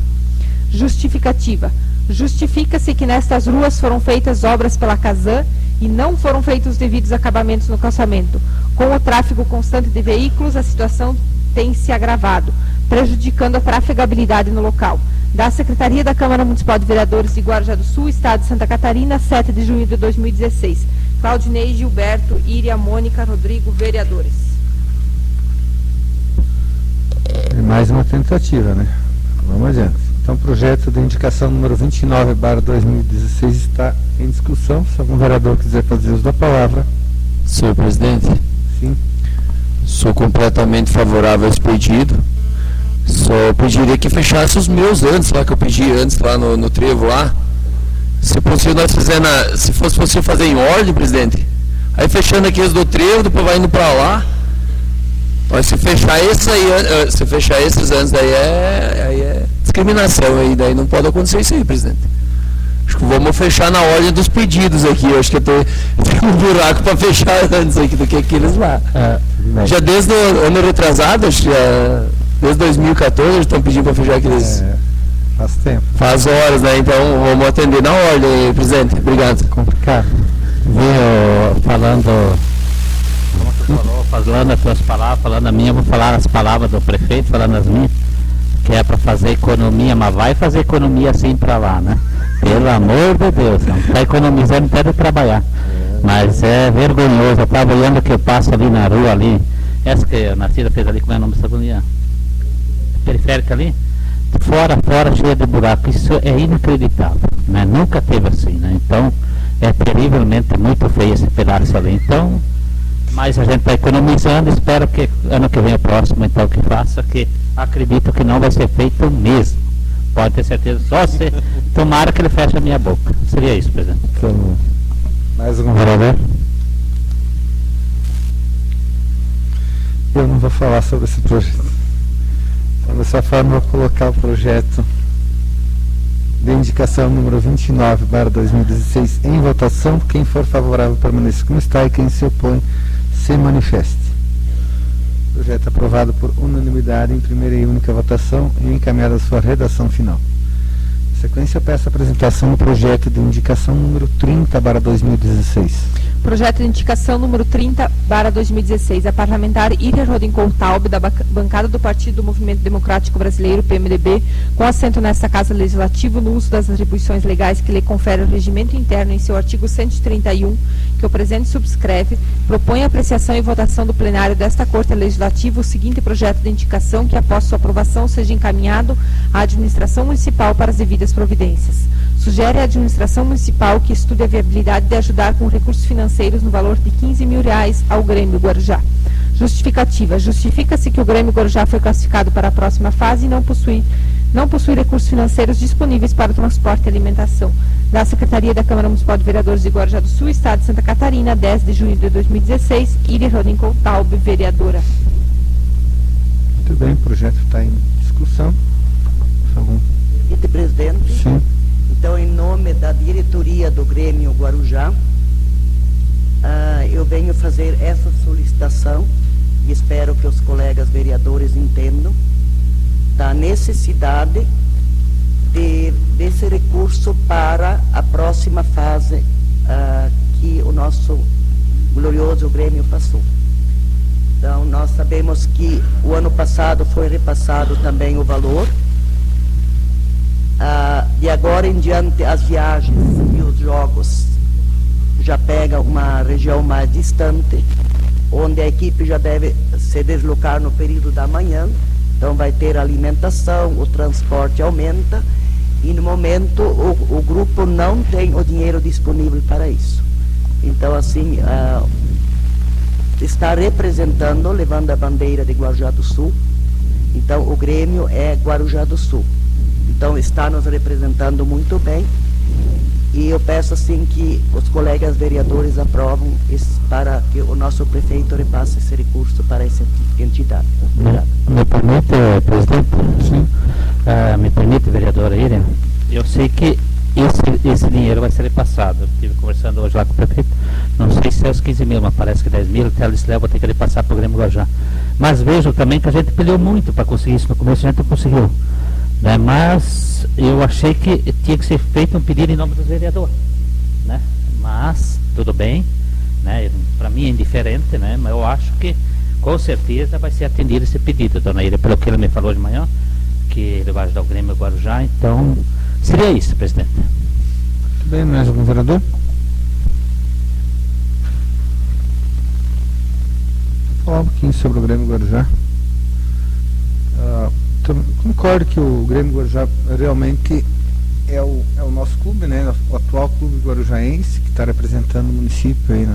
Justificativa. Justifica-se que nestas ruas foram feitas obras pela Casan e não foram feitos os devidos acabamentos no calçamento. Com o tráfego constante de veículos, a situação tem se agravado, prejudicando a trafegabilidade no local. Da Secretaria da Câmara Municipal de Vereadores de Guarujá do Sul, Estado de Santa Catarina, 7 de junho de 2016. Claudinei, Gilberto, Iria, Mônica, Rodrigo, vereadores. Mais uma tentativa, né? Vamos adiante. Então, o projeto de indicação número 29/2016 está em discussão. Se algum vereador quiser fazer uso da palavra. Senhor presidente, Sim. sou completamente favorável a esse pedido. Só pediria que fechasse os meus antes, lá que eu pedi antes, lá no trevo lá. Se possível, nós se fosse possível fazer em ordem, presidente. Aí fechando aqui os do trevo, depois vai indo para lá. Mas se fechar esses anos, daí é discriminação aí, daí não pode acontecer isso aí, presidente. Acho que vamos fechar na ordem dos pedidos aqui. Eu acho que tem um buraco para fechar antes aqui do que aqueles lá. Já desde o ano retrasado, acho que desde 2014, eles estão pedindo para fechar aqueles. Faz tempo. Faz horas, né? Então vamos atender na ordem, presidente. Obrigado. Complicado. Viu, falando as tuas palavras, falando a minha, eu vou falar as palavras do prefeito, falando as minhas, que é para fazer economia, mas vai fazer economia assim para lá, né? Pelo amor de Deus, não está economizando até de trabalhar. Mas é vergonhoso, eu estava olhando que eu passo ali na rua ali, essa que a Narcisa fez ali, como é o nome dessa avenida? Periférica ali? Fora, cheia de buraco. Isso é inacreditável, né? Nunca teve assim, né? Então, é terrivelmente muito feio esse pedaço ali. Então, mas a gente está economizando, espero que ano que vem o próximo, então, que faça, que acredito que não vai ser feito mesmo. Pode ter certeza, só se tomara que ele feche a minha boca. Seria isso, presidente. Mais algum vereador? Eu não vou falar sobre esse projeto. Então, dessa forma, eu vou colocar o projeto de indicação número 29/2016 em votação. Quem for favorável permaneça como está e quem se opõe se manifeste. Projeto aprovado por unanimidade em primeira e única votação e encaminhado à sua redação final. Na sequência, eu peço a apresentação do projeto de indicação número 30/2016. Projeto de indicação número 30/2016. A parlamentar Iria Rodin Coutalbe, da bancada do Partido do Movimento Democrático Brasileiro, PMDB, com assento nesta Casa Legislativa, no uso das atribuições legais que lhe confere o regimento interno em seu artigo 131, que o presente subscreve, propõe a apreciação e votação do plenário desta Corte Legislativa o seguinte projeto de indicação, que após sua aprovação seja encaminhado à administração municipal para as devidas providências. Sugere à administração municipal que estude a viabilidade de ajudar com recursos financeiros no valor de R$15 mil ao Grêmio Guarujá. Justificativa. Justifica-se que o Grêmio Guarujá foi classificado para a próxima fase e não possui recursos financeiros disponíveis para o transporte e alimentação. Da Secretaria da Câmara Municipal de Vereadores de Guarujá do Sul, Estado de Santa Catarina, 10 de junho de 2016, Iria Rodin Coutalbe, vereadora. Muito bem, o projeto está em discussão. Vice-presidente. Sim. Então, em nome da diretoria do Grêmio Guarujá, eu venho fazer essa solicitação e espero que os colegas vereadores entendam da necessidade desse recurso para a próxima fase que o nosso glorioso Grêmio passou. Então, nós sabemos que o ano passado foi repassado também o valor. De agora em diante, as viagens e os jogos já pegam uma região mais distante, onde a equipe já deve se deslocar no período da manhã. Então, vai ter alimentação, o transporte aumenta, e no momento o grupo não tem o dinheiro disponível para isso. Então, assim, está representando, levando a bandeira de Guarujá do Sul. Então, o Grêmio é Guarujá do Sul. Então, está nos representando muito bem. E eu peço, assim, que os colegas vereadores aprovam para que o nosso prefeito repasse esse recurso para essa entidade. Obrigado. Me permite, presidente? Sim. Me permite, vereadora Irene? Eu sei que esse dinheiro vai ser repassado. Eu estive conversando hoje lá com o prefeito. Não sei se é os 15 mil, mas parece que 10 mil. Até eles levam, tem que repassar para o Grêmio Guarujá. Mas vejo também que a gente peleou muito para conseguir isso. No começo a gente não conseguiu. Né? Mas eu achei que tinha que ser feito um pedido em nome dos vereadores, né? Mas tudo bem, né? Para mim é indiferente, né? Mas eu acho que com certeza vai ser atendido esse pedido, dona Ira, pelo que ele me falou de manhã, que ele vai ajudar o Grêmio Guarujá. Então seria isso, presidente. Muito bem, mais algum vereador? Vou falar um pouquinho sobre o Grêmio Guarujá. Concordo que o Grêmio Guarujá realmente é o nosso clube, né? O atual clube guarujaense, que está representando o município aí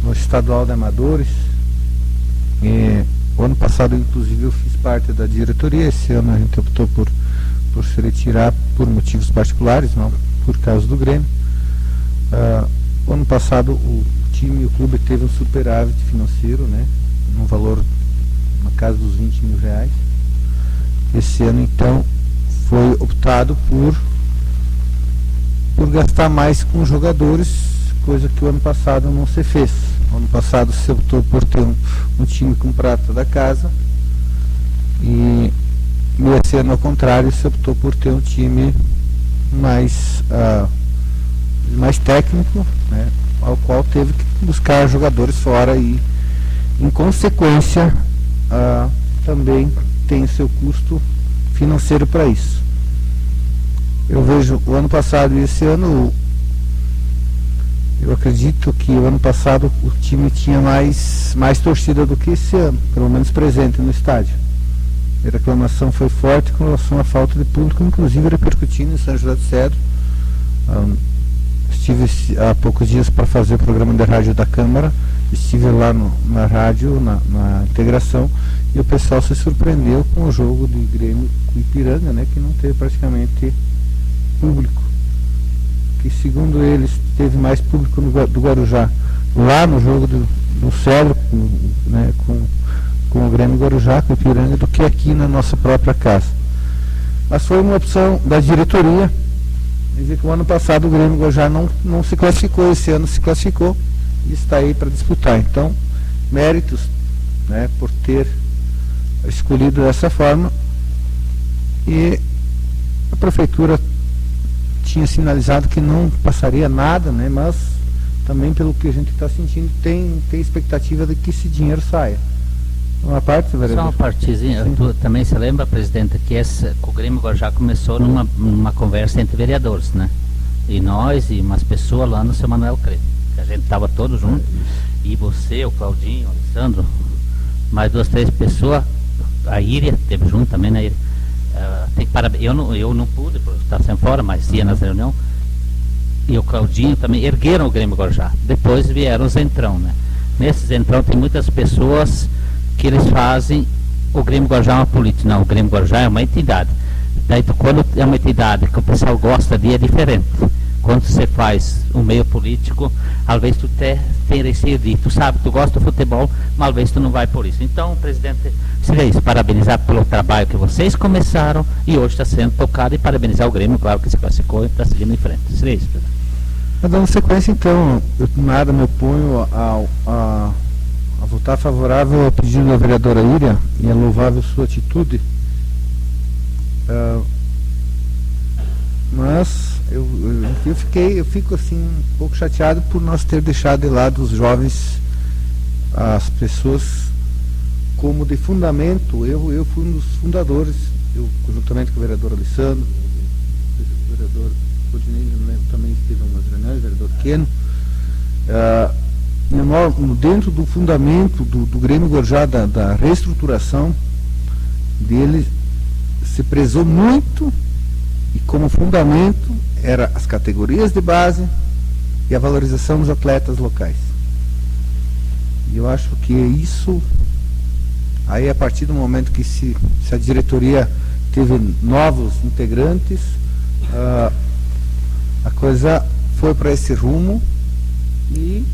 no estadual de amadores. O ano passado, inclusive, eu fiz parte da diretoria. Esse ano a gente optou por se retirar por motivos particulares, não por causa do Grêmio. O ano passado o time e o clube teve um superávit financeiro, né? No valor na casa dos 20 mil reais. Esse ano, então, foi optado por gastar mais com os jogadores, coisa que o ano passado não se fez. O ano passado se optou por ter um time com prata da casa, e esse ano, ao contrário, se optou por ter um time mais técnico, né, ao qual teve que buscar jogadores fora e, em consequência, também tem o seu custo financeiro para isso. Eu vejo o ano passado e esse ano, eu acredito que o ano passado o time tinha mais torcida do que esse ano, pelo menos presente no estádio. A reclamação foi forte com relação à falta de público, inclusive repercutindo em São José do Cedro. Estive há poucos dias para fazer o programa de rádio da Câmara, estive lá na rádio, na integração, e o pessoal se surpreendeu com o jogo de Grêmio com Ipiranga, né, que não teve praticamente público. Que, segundo eles, teve mais público do Guarujá lá no jogo do Cedro, com o Grêmio Guarujá, com o Ipiranga, do que aqui na nossa própria casa. Mas foi uma opção da diretoria. Dizer que o ano passado o Grêmio Guarujá não se classificou, esse ano se classificou e está aí para disputar. Então, méritos, né, por ter escolhido dessa forma. E a prefeitura tinha sinalizado que não passaria nada, né, mas também, pelo que a gente está sentindo, tem expectativa de que esse dinheiro saia. Uma parte, vereador? Só uma partezinha. Também se lembra, presidente, que o Grêmio Guarujá começou numa conversa entre vereadores, né? E nós e umas pessoas lá no seu Manuel Creto, que a gente estava todos juntos. E você, o Claudinho, o Alessandro, mais 2, 3 pessoas, a Íria esteve junto também, né? Eu não pude, porque estava sem fora, mas ia nas reuniões. E o Claudinho também ergueram o Grêmio Guarujá. Depois vieram os entrão, né? Nesses entrão tem muitas pessoas que eles fazem o Grêmio Guarujá é uma política. Não, o Grêmio Guarujá é uma entidade. Daí, quando é uma entidade que o pessoal gosta de, é diferente. quando você faz um meio político, às vezes tu tem receio de, tu sabe, tu gosta do futebol, mas às vezes tu não vai por isso. Então, presidente, seria isso, parabenizar pelo trabalho que vocês começaram e hoje está sendo tocado, e parabenizar o Grêmio, claro, que se classificou e está seguindo em frente. Seria isso, presidente. Dando sequência, então, eu nada me oponho a votar favorável ao pedido da vereadora Íria, e é louvável sua atitude, mas eu fico assim um pouco chateado por nós ter deixado de lado os jovens, as pessoas como de fundamento. Eu fui um dos fundadores, eu juntamente com o vereador Alessandro, o vereador Rodinei, também esteve em umas reuniões, o vereador Queno, dentro do fundamento do Grêmio Guarujá, da reestruturação dele, se prezou muito, e como fundamento era as categorias de base e a valorização dos atletas locais. E eu acho que isso, aí a partir do momento que se a diretoria teve novos integrantes, a coisa foi para esse rumo, e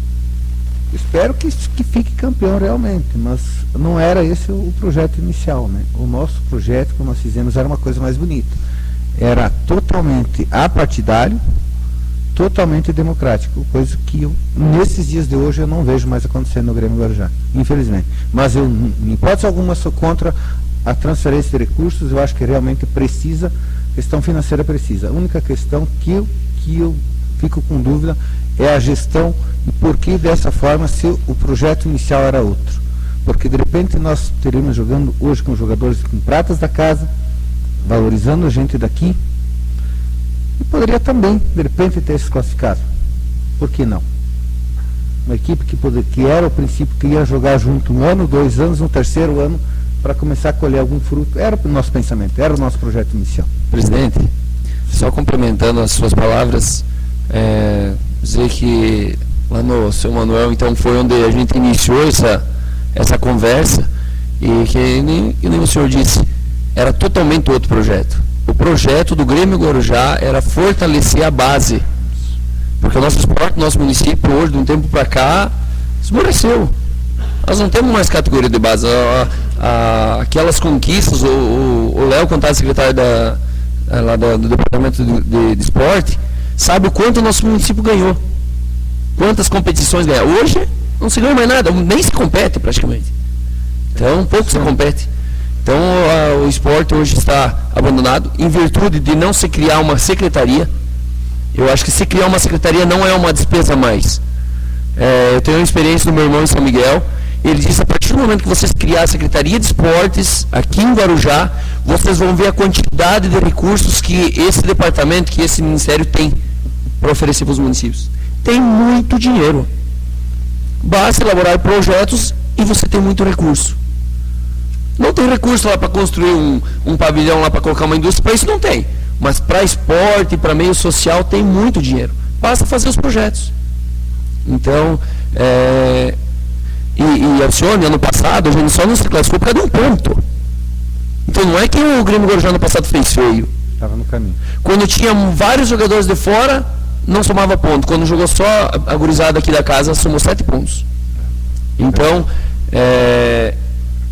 espero que fique campeão realmente, mas não era esse o projeto inicial, né? O nosso projeto que nós fizemos era uma coisa mais bonita, era totalmente apartidário, totalmente democrático, coisa que nesses dias de hoje eu não vejo mais acontecendo no Grêmio Guarujá, infelizmente. Mas eu, em hipótese alguma, sou contra a transferência de recursos. Eu acho que realmente precisa, questão financeira precisa. A única questão que eu fico com dúvida é a gestão, e por que dessa forma, se o projeto inicial era outro. Porque de repente nós teríamos jogando hoje com jogadores com pratas da casa, valorizando a gente daqui, e poderia também, de repente, ter se classificado. Por que não? Uma equipe que era o princípio que ia jogar junto 1 ano, 2 anos, no terceiro ano, para começar a colher algum fruto. Era o nosso pensamento, era o nosso projeto inicial. Presidente, só complementando as suas palavras, dizer que lá no Seu Manuel, então, foi onde a gente iniciou essa conversa, e que nem o senhor disse, era totalmente outro projeto. O projeto do Grêmio Guarujá era fortalecer a base, porque o nosso esporte, nosso município hoje, de um tempo para cá, esmoreceu. Nós não temos mais categoria de base. Aquelas conquistas, o Léo, quando estava secretário do departamento de esporte, sabe o quanto o nosso município ganhou, quantas competições ganhou. Hoje não se ganha mais nada, nem se compete praticamente. Então pouco se compete. Então o esporte hoje está abandonado em virtude de não se criar uma secretaria. Eu acho que se criar uma secretaria não é uma despesa a mais. Eu tenho uma experiência do meu irmão em São Miguel. Ele disse, a partir do momento que vocês criarem a Secretaria de Esportes aqui em Guarujá, vocês vão ver a quantidade de recursos que esse departamento, que esse ministério tem para oferecer para os municípios. Tem muito dinheiro. Basta elaborar projetos e você tem muito recurso. Não tem recurso lá para construir um pavilhão lá para colocar uma indústria, para isso não tem. Mas para esporte, para meio social, tem muito dinheiro. Basta fazer os projetos. Então, e Alcione, ano passado, a gente só não se classificou por causa de um ponto. Então não é que o Grêmio Guarujá ano passado fez feio. Estava no caminho. Quando tinha vários jogadores de fora, não somava ponto. Quando jogou só a gurizada aqui da casa, somou 7 pontos. Então,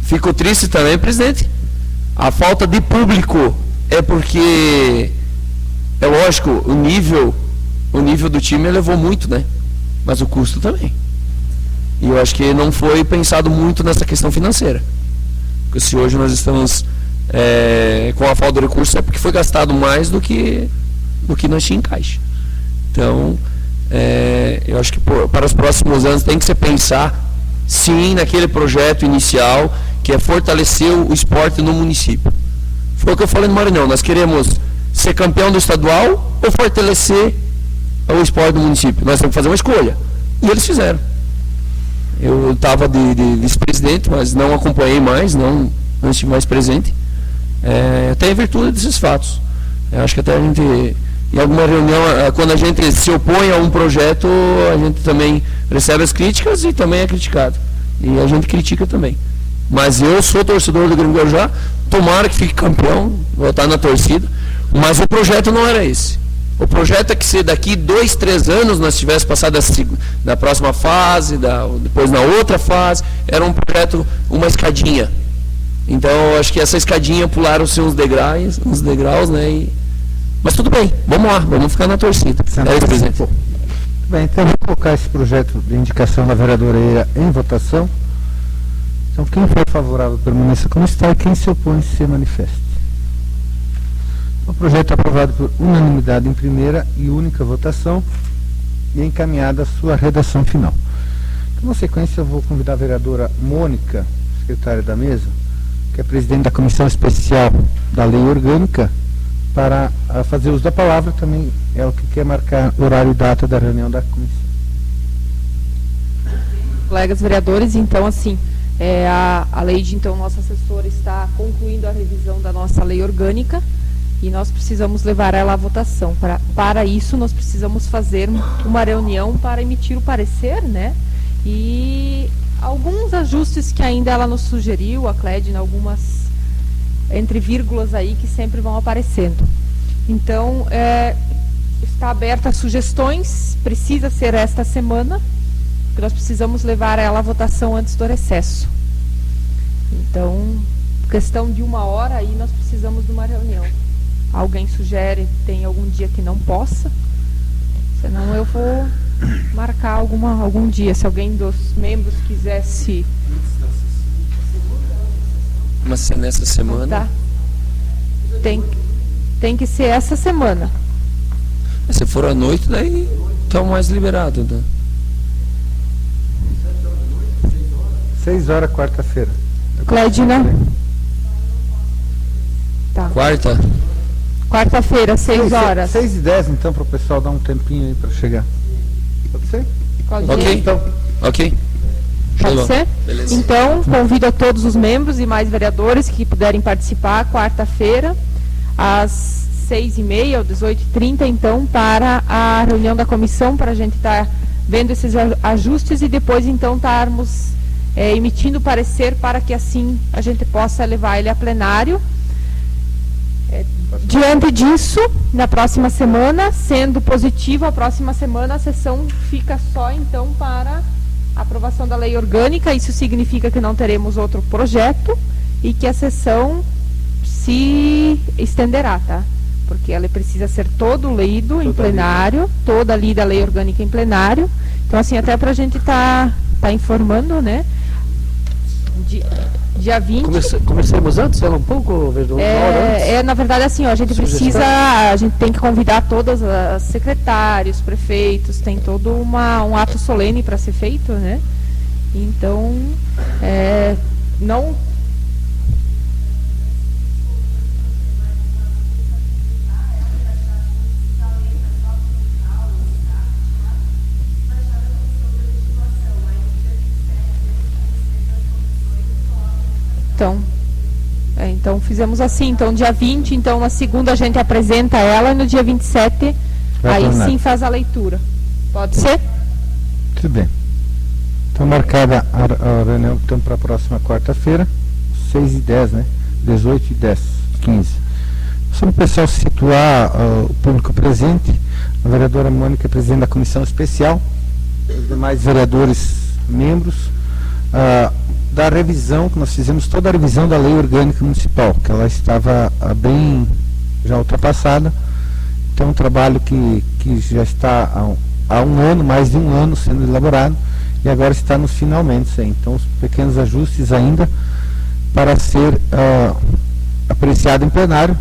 fico triste também, presidente. A falta de público é porque, é lógico, o nível do time elevou muito, né? Mas o custo também. E eu acho que não foi pensado muito nessa questão financeira. Porque se hoje nós estamos com a falta de recursos, é porque foi gastado mais do que nós tínhamos em caixa. Então, eu acho que para os próximos anos tem que se pensar, sim, naquele projeto inicial, que é fortalecer o esporte no município. Foi o que eu falei no Maranhão, nós queremos ser campeão do estadual ou fortalecer o esporte do município. Nós temos que fazer uma escolha. E eles fizeram. Eu estava de vice-presidente, mas não acompanhei mais, não estive mais presente, até em virtude desses fatos. Eu acho que até a gente, em alguma reunião, quando a gente se opõe a um projeto, a gente também recebe as críticas e também é criticado. E a gente critica também. Mas eu sou torcedor do Grêmio Guarujá, tomara que fique campeão, vou estar na torcida, mas o projeto não era esse. O projeto é que se daqui 2, 3 anos nós tivéssemos passado da próxima fase, depois na outra fase, era um projeto, uma escadinha. Então, eu acho que essa escadinha pularam-se uns degraus, né? Mas tudo bem, vamos lá, vamos ficar na torcida. É isso, presidente. Bem, então vou colocar esse projeto de indicação da vereadora Eira em votação. Então, quem for favorável permaneça como está e quem se opõe se manifeste. O projeto é aprovado por unanimidade em primeira e única votação e é encaminhada a sua redação final. Então, na sequência, eu vou convidar a vereadora Mônica, secretária da mesa, que é presidente da Comissão Especial da Lei Orgânica, para fazer uso da palavra. Também é o que quer marcar horário e data da reunião da comissão. Colegas vereadores, então, assim, a lei de, então, nossa assessora está concluindo a revisão da nossa lei orgânica e nós precisamos levar ela à votação. Para isso, nós precisamos fazer uma reunião para emitir o parecer, né? E alguns ajustes que ainda ela nos sugeriu, a Clédia, algumas entre vírgulas aí que sempre vão aparecendo. Então, está aberta a sugestões, precisa ser esta semana, porque nós precisamos levar ela à votação antes do recesso. Então, questão de 1 hora aí nós precisamos de uma reunião. Alguém sugere, tem algum dia que não possa? Senão eu vou marcar algum dia, se alguém dos membros quisesse. Mas se nessa semana... Tá. Tem que ser essa semana. Se for à noite, daí está mais liberado, né? 6 horas, quarta-feira. Clédina? Tá. Quarta-feira, 6 horas. 6h10, então, para o pessoal dar um tempinho aí para chegar. Pode ser? Pode Ok. ser? Então, Ok. Pode ser? Beleza. Então, convido a todos os membros e mais vereadores que puderem participar, quarta-feira, às 6h30 ou 18h30, então, para a reunião da comissão, para a gente estar vendo esses ajustes e depois, então, estarmos emitindo o parecer para que, assim, a gente possa levar ele a plenário. Diante disso, na próxima semana, sendo positivo, a próxima semana a sessão fica só, então, para aprovação da lei orgânica. Isso significa que não teremos outro projeto e que a sessão se estenderá, tá? Porque ela precisa ser todo lido em plenário, toda lida a lei orgânica em plenário. Então, assim, até para a gente tá informando, né? Dia 20. Comecemos antes, ela um pouco, vereador? Na verdade, assim, ó, a gente tem que convidar todas as secretários, prefeitos, tem todo um ato solene para ser feito, né? Então, não... Então fizemos assim, então dia 20, então na segunda a gente apresenta ela e no dia 27 aí sim faz a leitura. Pode ser? tudo bem. Então marcada a reunião então, para a próxima quarta-feira, 6h10, né? 18h10, 15. Só para o pessoal se situar, o público presente, a vereadora Mônica é presidente da comissão especial, os demais vereadores membros, da revisão, que nós fizemos toda a revisão da lei orgânica municipal, que ela estava bem já ultrapassada. Então, um trabalho que já está há um ano, mais de um ano sendo elaborado, e agora está nos finalmente. Então, os pequenos ajustes ainda para ser apreciado em plenário.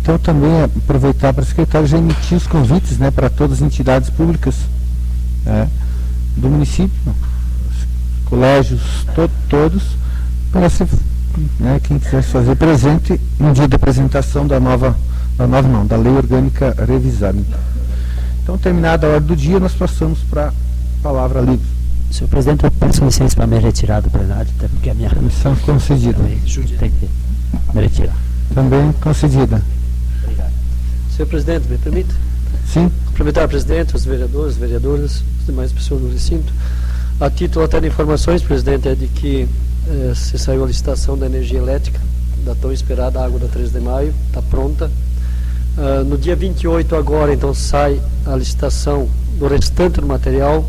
Então, também aproveitar para o secretário já emitir os convites, né, para todas as entidades públicas do município, colégios, todos, para ser, quem quiser fazer presente no dia da apresentação da lei orgânica revisada. Então, terminada a ordem do dia, nós passamos para a palavra livre. Senhor presidente, eu peço licença para me retirar do plenário, até porque a minha Comissão concedida. tem que me retirar. Também concedida. Obrigado. Senhor presidente, me permite? Sim. Cumprimentar o presidente, os vereadores, vereadoras, as demais pessoas do recinto. A título até de informações, presidente, é de que se saiu a licitação da energia elétrica, da tão esperada água da 3 de maio, está pronta. No dia 28 agora, então, sai a licitação do restante do material,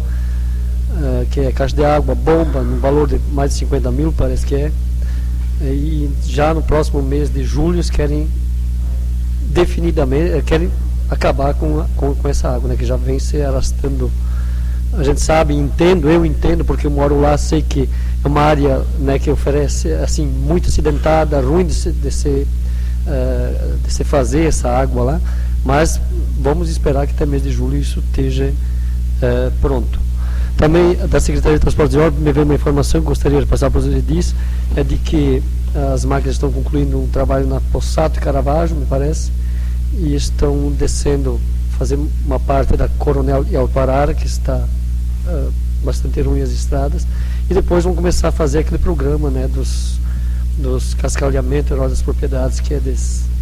que é caixa de água, bomba, no valor de mais de 50 mil, parece que é. E já no próximo mês de julho eles querem definidamente, querem acabar com essa água, né, que já vem se arrastando. A gente sabe, eu entendo, porque eu moro lá, sei que é uma área, né, que oferece, assim, muito acidentada, ruim de se fazer essa água lá, mas vamos esperar que até mês de julho isso esteja pronto. Também da Secretaria de Transportes e Obras me veio uma informação que gostaria de passar para os edis, é de que as máquinas estão concluindo um trabalho na Possato e Caravaggio, me parece, e estão descendo, fazendo uma parte da Coronel e Alparara, que está bastante ruim as estradas, e depois vão começar a fazer aquele programa, né, dos cascalhamentos das propriedades, que é de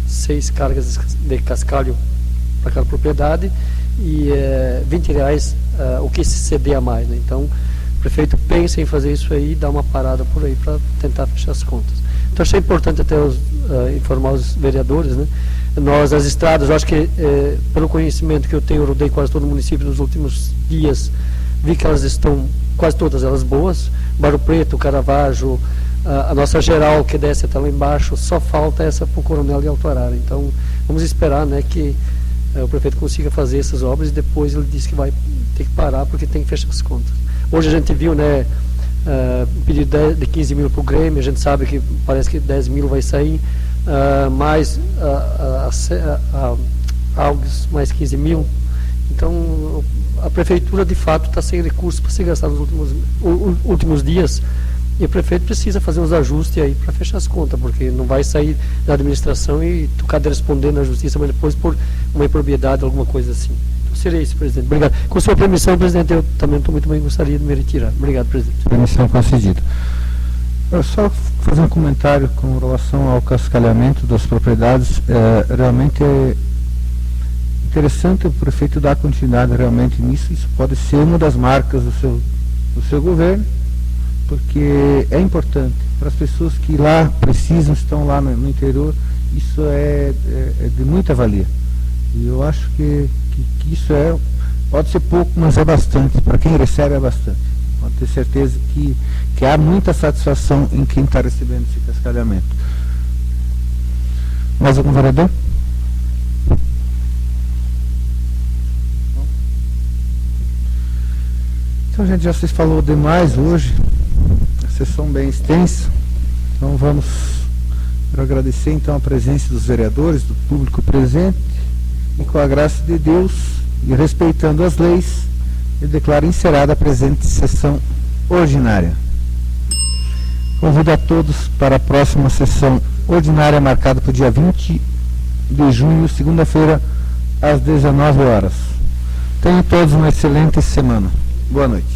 6 cargas de cascalho para cada propriedade e R$20 o que se ceder a mais, né? Então o prefeito pensa em fazer isso aí e dar uma parada por aí para tentar fechar as contas. Então achei importante até informar os vereadores, né? Nós, as estradas, eu acho que pelo conhecimento que eu tenho, eu rodei quase todo o município nos últimos dias, vi que elas estão, quase todas elas boas, Barro Preto, Caravaggio, a nossa geral que desce até lá embaixo, só falta essa para o Coronel e Alto-Arara. Então vamos esperar, né, que o prefeito consiga fazer essas obras e depois ele disse que vai ter que parar porque tem que fechar as contas. Hoje a gente viu, né, pedido de 15 mil para o Grêmio, a gente sabe que parece que 10 mil vai sair, mais Alves mais 15 mil. Então a prefeitura de fato está sem recursos para se gastar nos últimos dias, e o prefeito precisa fazer uns ajustes aí para fechar as contas, porque não vai sair da administração e tocar de responder na justiça, mas depois por uma impropriedade, alguma coisa assim. Então seria isso, presidente. Obrigado. Com sua permissão, presidente, eu também estou muito bem, gostaria de me retirar. Obrigado, presidente. Permissão concedida. Eu só fazer um comentário com relação ao cascalhamento das propriedades. Realmente é interessante o prefeito dar continuidade realmente nisso. Isso pode ser uma das marcas do seu governo, porque é importante para as pessoas que lá precisam, estão lá no interior. Isso é de muita valia, e eu acho que isso pode ser pouco, mas é bastante. Para quem recebe é bastante. Pode ter certeza que há muita satisfação em quem está recebendo esse cascalhamento. Mais algum vereador? Então, gente, já se falou demais hoje, a sessão bem extensa, então quero agradecer então a presença dos vereadores, do público presente, e com a graça de Deus e respeitando as leis, eu declaro encerrada a presente sessão ordinária. Convido a todos para a próxima sessão ordinária marcada para o dia 20 de junho, segunda-feira, às 19 horas. Tenham todos uma excelente semana. Boa noite.